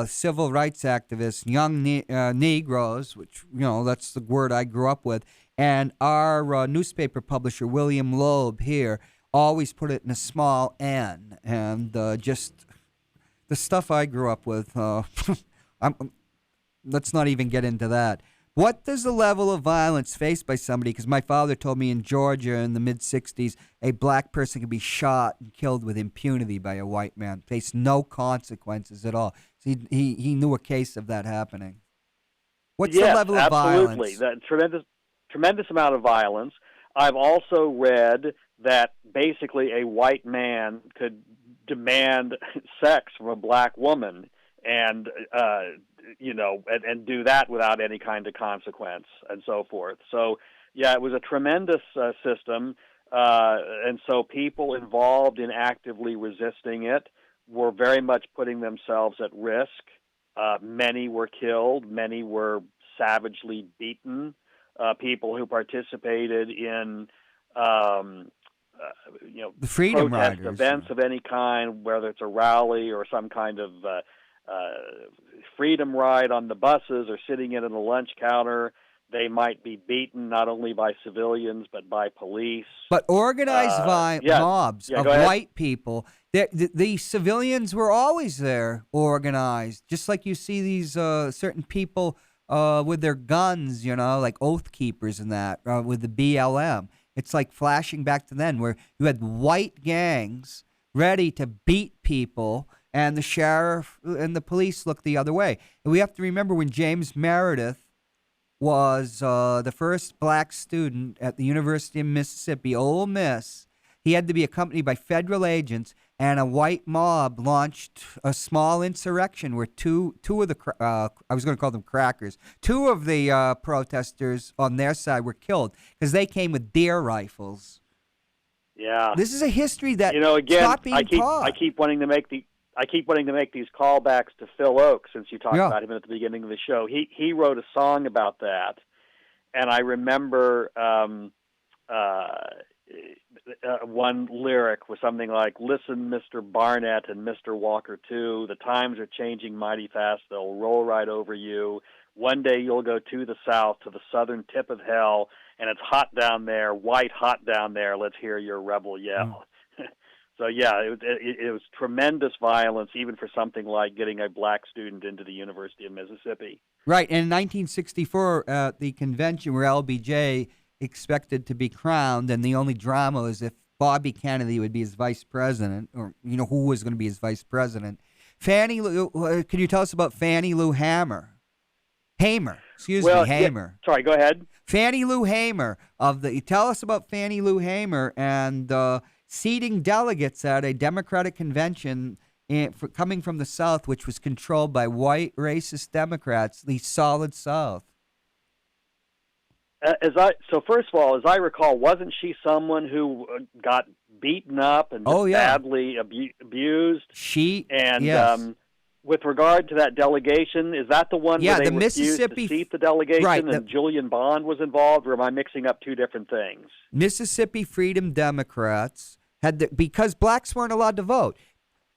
civil rights activists, young Negroes, which, that's the word I grew up with, and our newspaper publisher, William Loeb, here, always put it in a small N. And just the stuff I grew up with, let's not even get into that. What does the level of violence faced by somebody, because my father told me in Georgia in the mid-'60s, a black person could be shot and killed with impunity by a white man, face no consequences at all. So he knew a case of that happening. What's the level of violence? Yes, absolutely. Tremendous amount of violence. I've also read that basically a white man could demand sex from a black woman and do that without any kind of consequence and so forth. So, yeah, it was a tremendous system, and so people involved in actively resisting it were very much putting themselves at risk. Many were killed. Many were savagely beaten. People who participated in the Freedom protest Riders events of any kind, whether it's a rally or some kind of freedom ride on the buses or sitting in a lunch counter, they might be beaten not only by civilians but by police. But organized mobs of white people, the civilians were always there organized, just like you see these certain people with their guns, like Oath Keepers and that, with the BLM. It's like flashing back to then where you had white gangs ready to beat people, and the sheriff and the police looked the other way. And we have to remember when James Meredith was the first black student at the University of Mississippi, Ole Miss, he had to be accompanied by federal agents, and a white mob launched a small insurrection where two of the, I was going to call them crackers, two of the protesters on their side were killed because they came with deer rifles. Yeah. This is a history that again, not being taught. I keep wanting to make these callbacks to Phil Oakes, since you talked about him at the beginning of the show. He wrote a song about that, and I remember one lyric was something like, "Listen, Mr. Barnett and Mr. Walker too, the times are changing mighty fast, they'll roll right over you. One day you'll go to the south, to the southern tip of hell, and it's hot down there, white hot down there, let's hear your rebel yell." So, yeah, it was tremendous violence, even for something like getting a black student into the University of Mississippi. Right, and in 1964, at the convention where LBJ expected to be crowned, and the only drama was if Bobby Kennedy would be his vice president, or, who was going to be his vice president. Fannie Lou, can you tell us about Fannie Lou Hamer? Hamer. Yeah, sorry, go ahead. Fannie Lou Hamer tell us about Fannie Lou Hamer and seating delegates at a Democratic convention coming from the South, which was controlled by white racist Democrats, the solid South. So first of all, as I recall, wasn't she someone who got beaten up and badly abused? Yes. With regard to that delegation, is that the one where they refused to seat the delegation and Julian Bond was involved, or am I mixing up two different things? Mississippi Freedom Democrats because blacks weren't allowed to vote.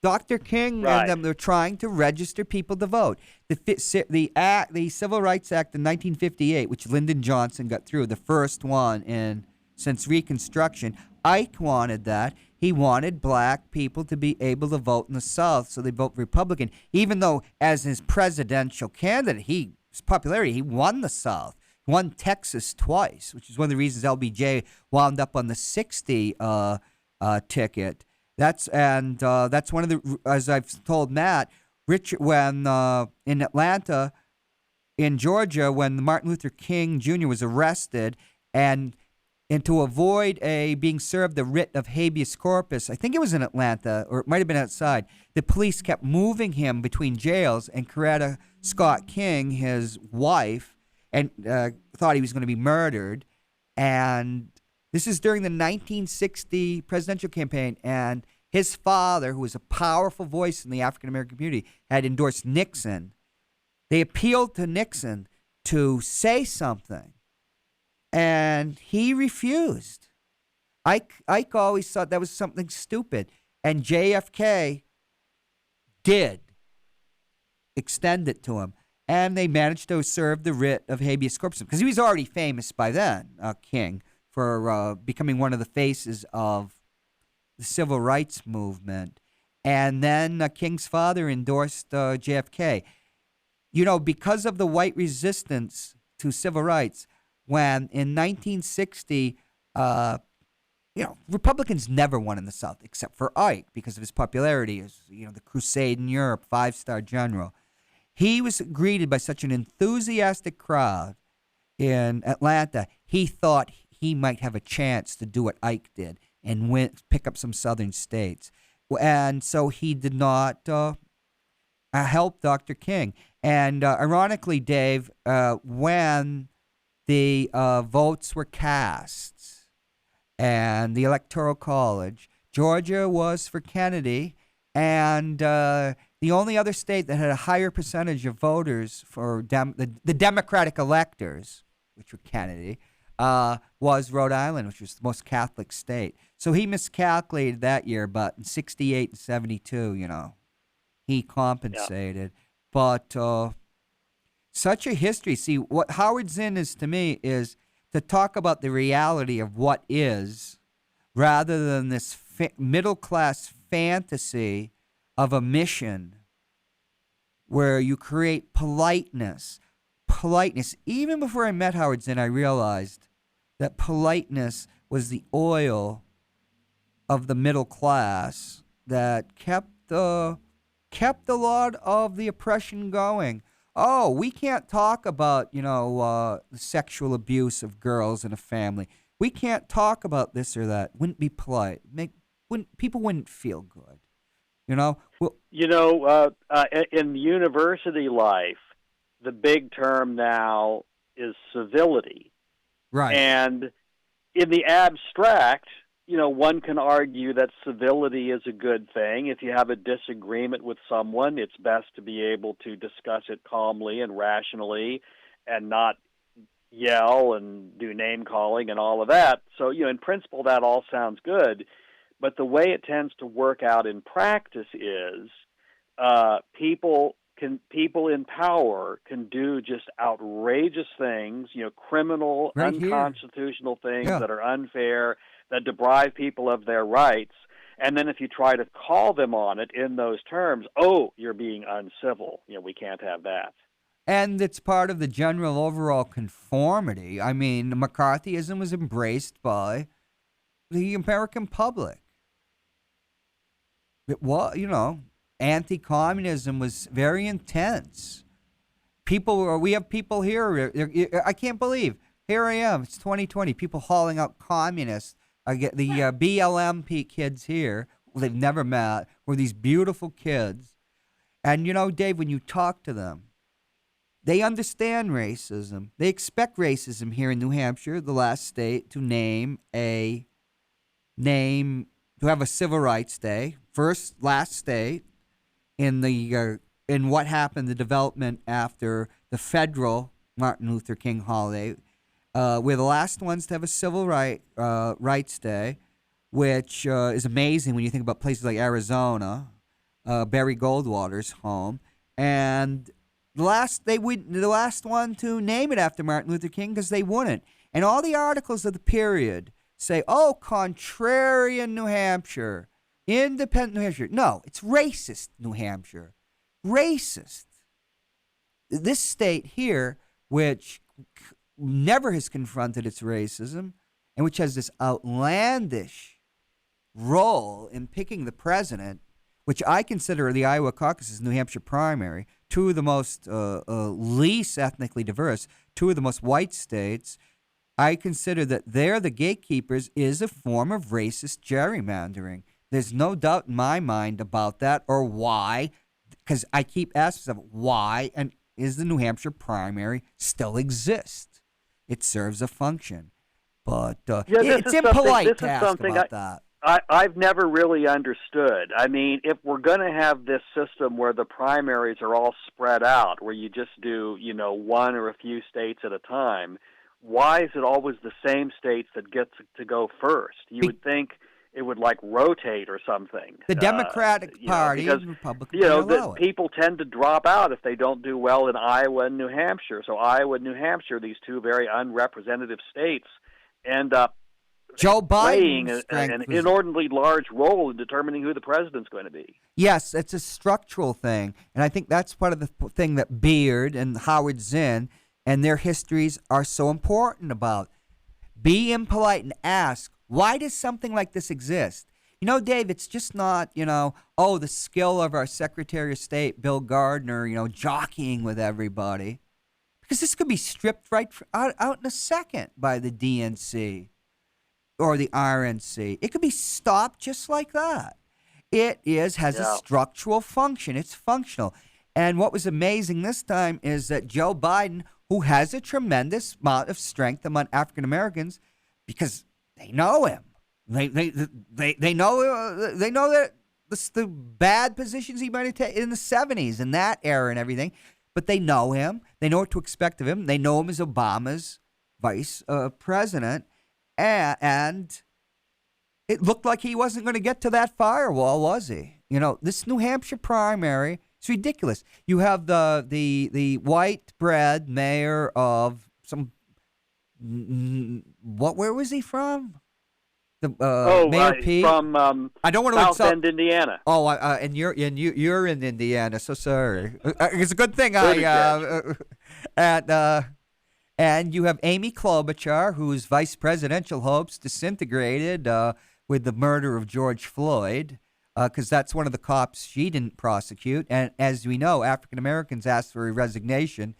Dr. King and them were trying to register people to vote. The Civil Rights Act in 1958, which Lyndon Johnson got through, the first one since Reconstruction, Ike wanted that. He wanted black people to be able to vote in the South, so they vote Republican. Even though, as his presidential candidate, his popularity, he won the South, won Texas twice, which is one of the reasons LBJ wound up on the 60 ticket. That's one of the, as I've told Matt, when in Atlanta, in Georgia, when Martin Luther King Jr. was arrested, and to avoid being served the writ of habeas corpus, I think it was in Atlanta, or it might have been outside, the police kept moving him between jails, and Coretta Scott King, his wife, and thought he was going to be murdered. And this is during the 1960 presidential campaign, and his father, who was a powerful voice in the African-American community, had endorsed Nixon. They appealed to Nixon to say something, and he refused. Ike always thought that was something stupid, and JFK did extend it to him, and they managed to serve the writ of habeas corpus because he was already famous by then, King, for becoming one of the faces of the civil rights movement. And then King's father endorsed JFK. Because of the white resistance to civil rights, when in 1960, Republicans never won in the South except for Ike because of his popularity as, the crusade in Europe, 5-star general. He was greeted by such an enthusiastic crowd in Atlanta, he thought he might have a chance to do what Ike did and pick up some southern states. And so he did not help Dr. King. And ironically, Dave, when the votes were cast and the Electoral College, Georgia was for Kennedy, and the only other state that had a higher percentage of voters for the Democratic electors, which were Kennedy, was Rhode Island, which was the most Catholic state. So he miscalculated that year, but in 68 and 72, he compensated. Yeah. But such a history. See, what Howard Zinn is to me is to talk about the reality of what is rather than this middle-class fantasy of a mission where you create politeness. Even before I met Howard Zinn, I realized that politeness was the oil of the middle class that kept a lot of the oppression going. Oh, we can't talk about, the sexual abuse of girls in a family. We can't talk about this or that. Wouldn't be polite. People wouldn't feel good. Well, in university life, the big term now is civility. Right. And in the abstract, one can argue that civility is a good thing. If you have a disagreement with someone, it's best to be able to discuss it calmly and rationally and not yell and do name-calling and all of that. So, in principle, that all sounds good. But the way it tends to work out in practice is people in power can do just outrageous things, criminal, unconstitutional things that are unfair, that deprive people of their rights. And then if you try to call them on it in those terms, you're being uncivil. We can't have that. And it's part of the general overall conformity. I mean, McCarthyism was embraced by the American public. It was, anti-communism was very intense. We have people here, I can't believe, Here I am. It's 2020. People hauling out communists. I get the BLM kids here. Well, they've never met. Were these beautiful kids. And, you know, Dave, when you talk to them, they understand racism. They expect racism here in New Hampshire, the last state to have a civil rights day. Last state in what happened, the development after the federal Martin Luther King holiday. We're the last ones to have a civil rights day, which is amazing when you think about places like Arizona, Barry Goldwater's home, and the last one to name it after Martin Luther King because they wouldn't. And all the articles of the period say, "Oh, contrarian New Hampshire, independent New Hampshire." No, it's racist New Hampshire, racist. This state here, which never has confronted its racism, and which has this outlandish role in picking the president, which I consider the Iowa caucuses, New Hampshire primary, two of the most least ethnically diverse, two of the most white states. I consider that they're the gatekeepers is a form of racist gerrymandering. There's no doubt in my mind about that or why, because I keep asking myself why and is the New Hampshire primary still exist? It serves a function, but it's impolite to ask about that. I've never really understood. I mean, if we're going to have this system where the primaries are all spread out, where you just do, one or a few states at a time, why is it always the same states that get to go first? You would think it would rotate or something. The Democratic Party because, and Republicans people tend to drop out if they don't do well in Iowa and New Hampshire. So Iowa and New Hampshire, these two very unrepresentative states, end up Joe playing Biden an inordinately large role in determining who the president's going to be. Yes, it's a structural thing, and I think that's part of the thing that Beard and Howard Zinn and their histories are so important about. Be impolite and ask, why does something like this exist? Dave, it's just not, the skill of our Secretary of State, Bill Gardner, jockeying with everybody. Because this could be stripped right out in a second by the DNC or the RNC. It could be stopped just like that. It has a structural function. It's functional. And what was amazing this time is that Joe Biden, who has a tremendous amount of strength among African Americans, because they know him. They know that the bad positions he might have taken in the 70s in that era and everything, but they know him. They know what to expect of him. They know him as Obama's vice president, and it looked like he wasn't going to get to that firewall, was he? This New Hampshire primary, it's ridiculous. You have the white bread mayor of some. Where was he from? Mayor Pete from I don't want to South Bend, Indiana. Oh, and you're in Indiana, so sorry. It's a good thing and you have Amy Klobuchar, whose vice presidential hopes disintegrated with the murder of George Floyd, because that's one of the cops she didn't prosecute. And as we know, African Americans asked for a resignation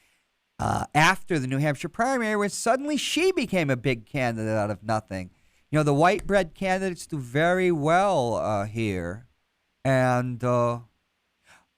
after the New Hampshire primary, when suddenly she became a big candidate out of nothing. The white bread candidates do very well here, and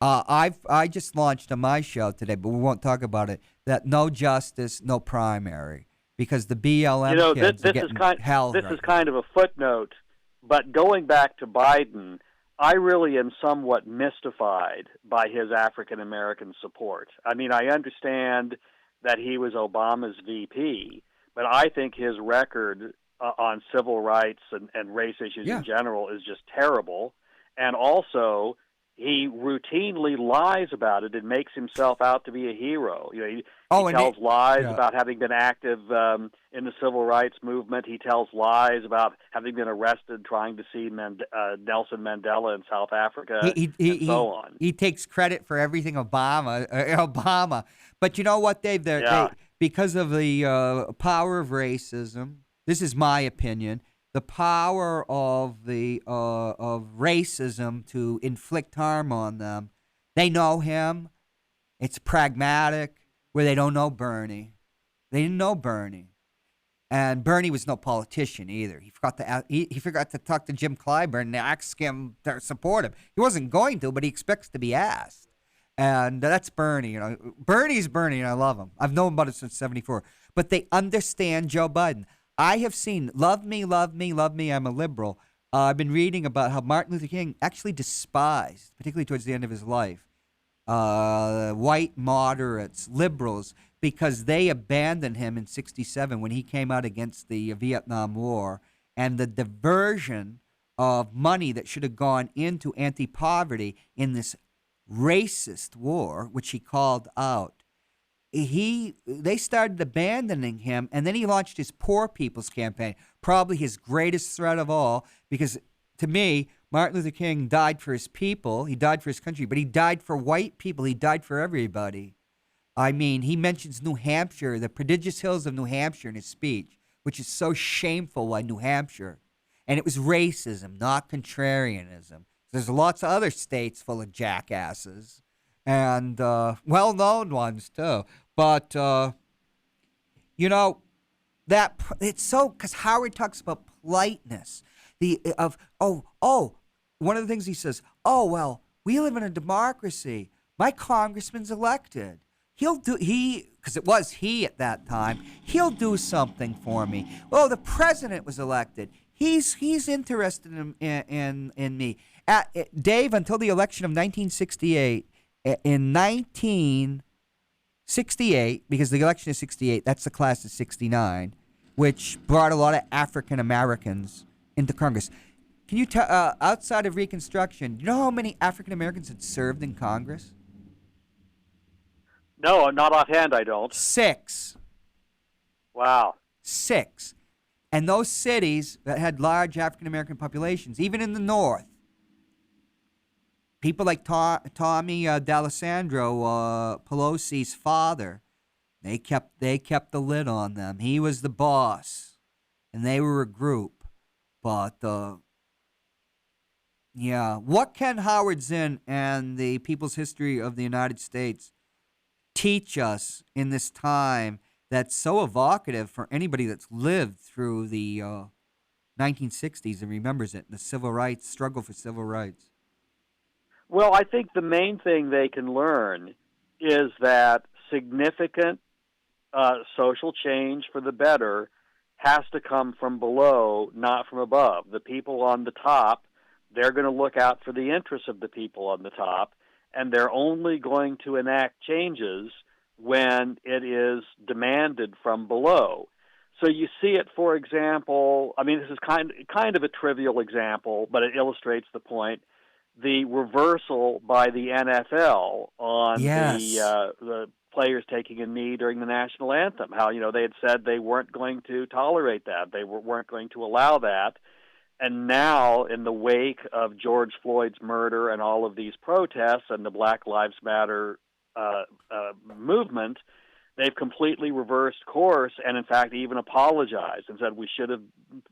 I just launched on my show today, but we won't talk about it. That no justice, no primary, because the BLM kids are getting held. This is kind of a footnote, but going back to Biden, I really am somewhat mystified by his African American support. I mean, I understand that he was Obama's VP, but I think his record on civil rights and race issues in general is just terrible. And also, he routinely lies about it and makes himself out to be a hero. He tells lies about having been active in the civil rights movement. He tells lies about having been arrested trying to see Nelson Mandela in South Africa, and so on. He takes credit for everything Obama. But you know what, Dave? Because of the power of racism, this is my opinion, the power of racism to inflict harm on them. They know him. It's pragmatic, where they don't know Bernie. They didn't know Bernie. And Bernie was no politician either. He forgot to talk to Jim Clyburn and ask him to support him. He wasn't going to, but he expects to be asked. And that's Bernie. Bernie's Bernie, and I love him. I've known about it since '74. But they understand Joe Biden. I have seen love me, love me, love me. I'm a liberal. I've been reading about how Martin Luther King actually despised, particularly towards the end of his life, white moderates, liberals, because they abandoned him in '67 when he came out against the Vietnam War, and the diversion of money that should have gone into anti-poverty in this racist war, which he called out. They started abandoning him, and then he launched his Poor People's Campaign, probably his greatest threat of all, because to me, Martin Luther King died for his people, he died for his country, but he died for white people, he died for everybody. I mean, he mentions New Hampshire, the prodigious hills of New Hampshire in his speech, which is so shameful why New Hampshire. And it was racism, not contrarianism. There's lots of other states full of jackasses, and well-known ones too. But that it's so, because Howard talks about politeness. One of the things he says, we live in a democracy. My congressman's elected. Because it was he at that time. He'll do something for me. The president was elected. He's interested in me. Dave, until the election of 1968, in 1968, because the election is 68, that's the class of 69, which brought a lot of African Americans into Congress. Can you tell, outside of Reconstruction, do you know how many African Americans had served in Congress? No, not offhand, I don't. 6. Wow. 6. And those cities that had large African American populations, even in the North, people like Tommy D'Alessandro, Pelosi's father, they kept the lid on them. He was the boss, and they were a group. But what can Howard Zinn and the People's History of the United States teach us in this time that's so evocative for anybody that's lived through the 1960s and remembers it, the civil rights struggle for civil rights? Well, I think the main thing they can learn is that significant social change for the better has to come from below, not from above. The people on the top, they're going to look out for the interests of the people on the top, and they're only going to enact changes when it is demanded from below. So you see it, for example, I mean, this is kind of a trivial example, but it illustrates the point. The reversal by the NFL on the players taking a knee during the national anthem. How, they had said they weren't going to tolerate that. They weren't going to allow that. And now, in the wake of George Floyd's murder and all of these protests and the Black Lives Matter movement, they've completely reversed course and, in fact, even apologized and said we should have,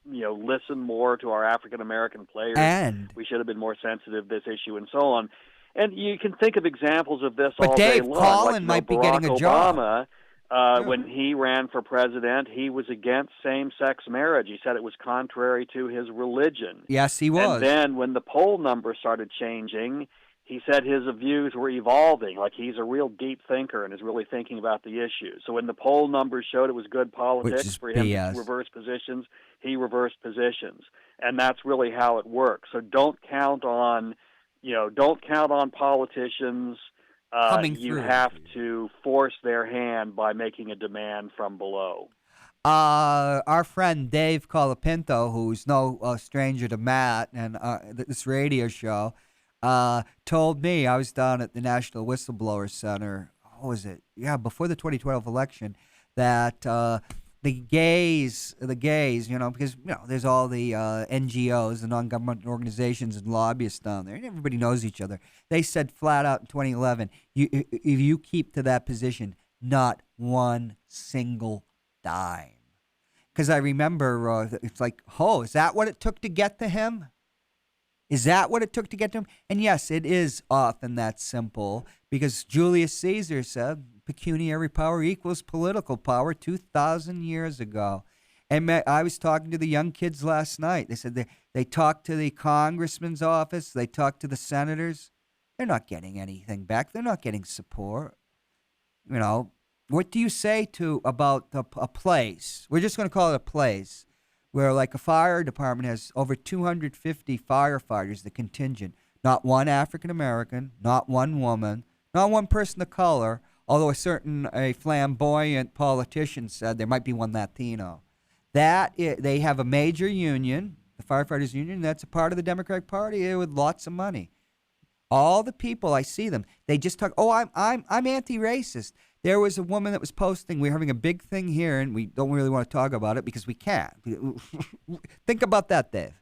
listened more to our African American players. And we should have been more sensitive to this issue, and so on. And you can think of examples of this but all Dave, day long. Colin might be getting a job. Obama, when he ran for president, he was against same-sex marriage. He said it was contrary to his religion. Yes, he was. And then when the poll numbers started changing, he said his views were evolving, like he's a real deep thinker and is really thinking about the issue. So when the poll numbers showed it was good politics for him to reverse positions, he reversed positions. And that's really how it works. So don't count on politicians. You have to force their hand by making a demand from below. Our friend Dave Colapinto, who's no stranger to Matt and this radio show, told me, I was down at the National Whistleblower Center, before the 2012 election, that the gays, because, there's all the NGOs, the non-government organizations and lobbyists down there, and everybody knows each other. They said flat out in 2011, if you keep to that position, not one single dime. Because I remember, it's like, is that what it took to get to him? Is that what it took to get to him? And yes, it is often that simple, because Julius Caesar said pecuniary power equals political power 2,000 years ago. And I was talking to the young kids last night. They said they talked to the congressman's office. They talked to the senators. They're not getting anything back. They're not getting support. You know, what do you say about a place? We're just going to call it a place where, like, a fire department has over 250 firefighters, the contingent. Not one African American, not one woman, not one person of color, although a flamboyant politician said there might be one Latino. They have a major union, the firefighters union, that's a part of the Democratic Party with lots of money. All the people, I see them, they just talk, oh, I'm anti-racist. There was a woman that was posting, we're having a big thing here, and we don't really want to talk about it because we can't. Think about that, Dave.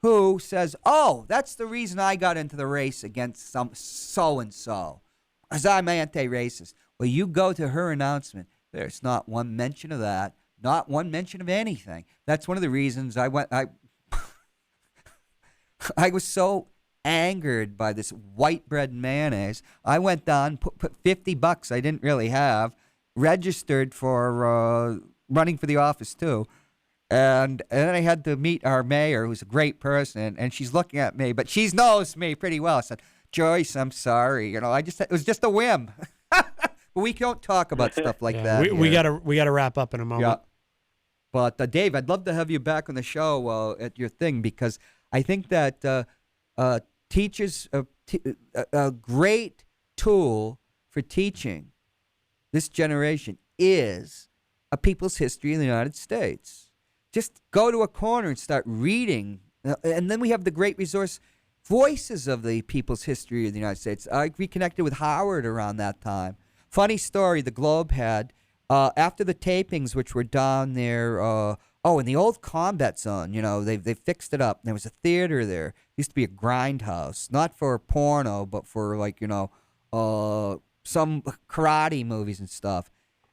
Who says, oh, that's the reason I got into the race against some so-and-so, because I'm anti-racist. Well, you go to her announcement, there's not one mention of that, not one mention of anything. That's one of the reasons I was so angered by this white bread mayonnaise. I went down, put $50 I didn't really have, registered for running for the office too. And then I had to meet our mayor, who's a great person, and she's looking at me, but she knows me pretty well. I said, Joyce, I'm sorry. You know, it was just a whim. But we don't talk about stuff like that. We gotta wrap up in a moment. Yeah. But Dave, I'd love to have you back on the show at your thing, because I think that teachers a great tool for teaching this generation is a people's history in the United States. Just go to a corner and start reading. And then we have the great resource, Voices of the People's History of the United States. I reconnected with Howard around that time. Funny story the Globe had, after the tapings, which were down there, in the old combat zone, you know, they fixed it up. There was a theater there. It used to be a grindhouse, not for porno, but for, like, you know, some karate movies and stuff.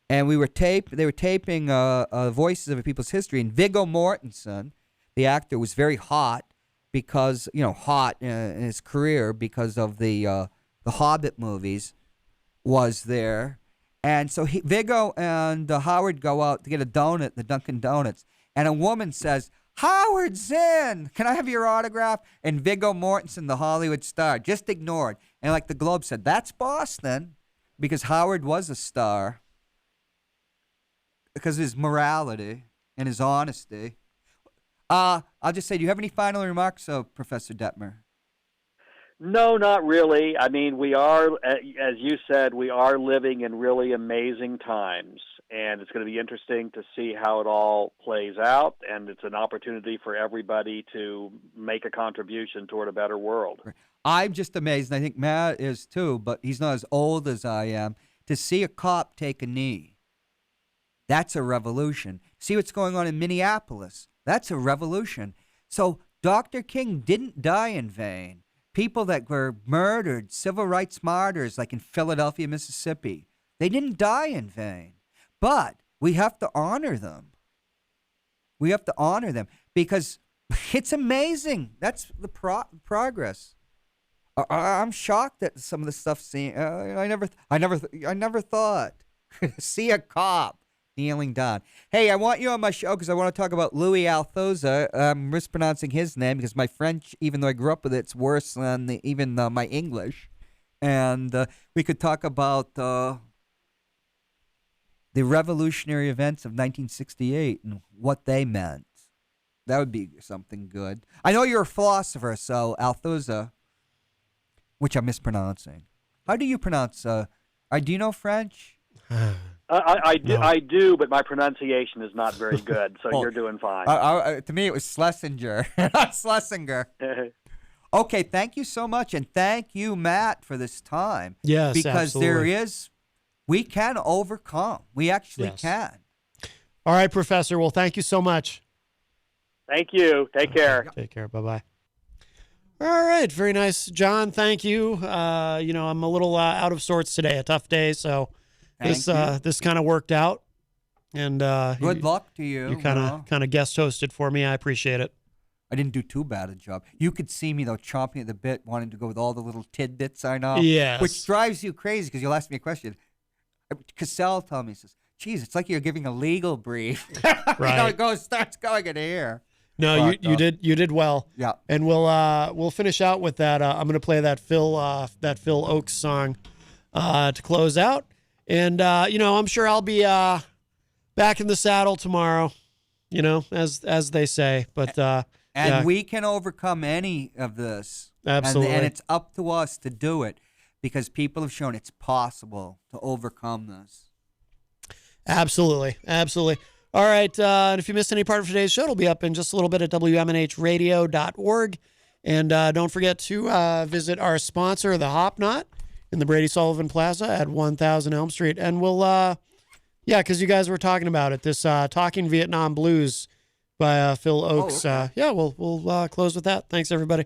And they were taping Voices of a People's History, and Viggo Mortensen, the actor, was very hot because, you know, hot in his career because of the Hobbit movies, was there. And so Viggo and Howard go out to get a donut, the Dunkin' Donuts, and a woman says, Howard Zinn, can I have your autograph? And Viggo Mortensen, the Hollywood star, just ignored. And like the Globe said, that's Boston, because Howard was a star. Because of his morality and his honesty. I'll just say, do you have any final remarks, Professor Detmer? No, not really. I mean, we are, as you said, we are living in really amazing times, and it's going to be interesting to see how it all plays out, and it's an opportunity for everybody to make a contribution toward a better world. I'm just amazed, and I think Matt is too, but he's not as old as I am, to see a cop take a knee. That's a revolution. See what's going on in Minneapolis. That's a revolution. So Dr. King didn't die in vain. People that were murdered, civil rights martyrs, like in Philadelphia, Mississippi, they didn't die in vain. But we have to honor them. We have to honor them because it's amazing. That's the progress. I'm shocked at some of the stuff seen. I never thought. See a cop kneeling down. Hey, I want you on my show because I want to talk about Louis Althoza. I'm mispronouncing his name because my French, even though I grew up with it, it's worse than even my English. And we could talk about the revolutionary events of 1968 and what they meant. That would be something good. I know you're a philosopher, so Althoza, which I'm mispronouncing. How do you pronounce? Do you know French? I do, but my pronunciation is not very good, so you're doing fine. To me, it was Schlesinger, not Schlesinger. Okay, thank you so much, and thank you, Matt, for this time. Yes, because absolutely. We can overcome. We actually can. All right, Professor. Well, thank you so much. Thank you. Take care. Take care. Bye-bye. All right, very nice, John. Thank you. I'm a little out of sorts today, a tough day, so this kind of worked out. And good luck to you. You kind of guest hosted for me. I appreciate it. I didn't do too bad a job. You could see me though, chomping at the bit, wanting to go with all the little tidbits I know. Yes. Which drives you crazy because you'll ask me a question. Cassell told me, he says, geez, it's like you're giving a legal brief. Right. It starts going in here. No, But, you did well. Yeah. And we'll finish out with that. I'm gonna play that Phil Oakes song to close out. And I'm sure I'll be back in the saddle tomorrow. As they say. But And we can overcome any of this. Absolutely. And it's up to us to do it because people have shown it's possible to overcome this. Absolutely. All right. And if you missed any part of today's show, it'll be up in just a little bit at WMNHradio.org. And don't forget to visit our sponsor, the Hop Knot, in the Brady Sullivan Plaza at 1000 Elm Street. And we'll, because you guys were talking about it, this Talking Vietnam Blues by Phil Oakes. okay. We'll close with that. Thanks, everybody.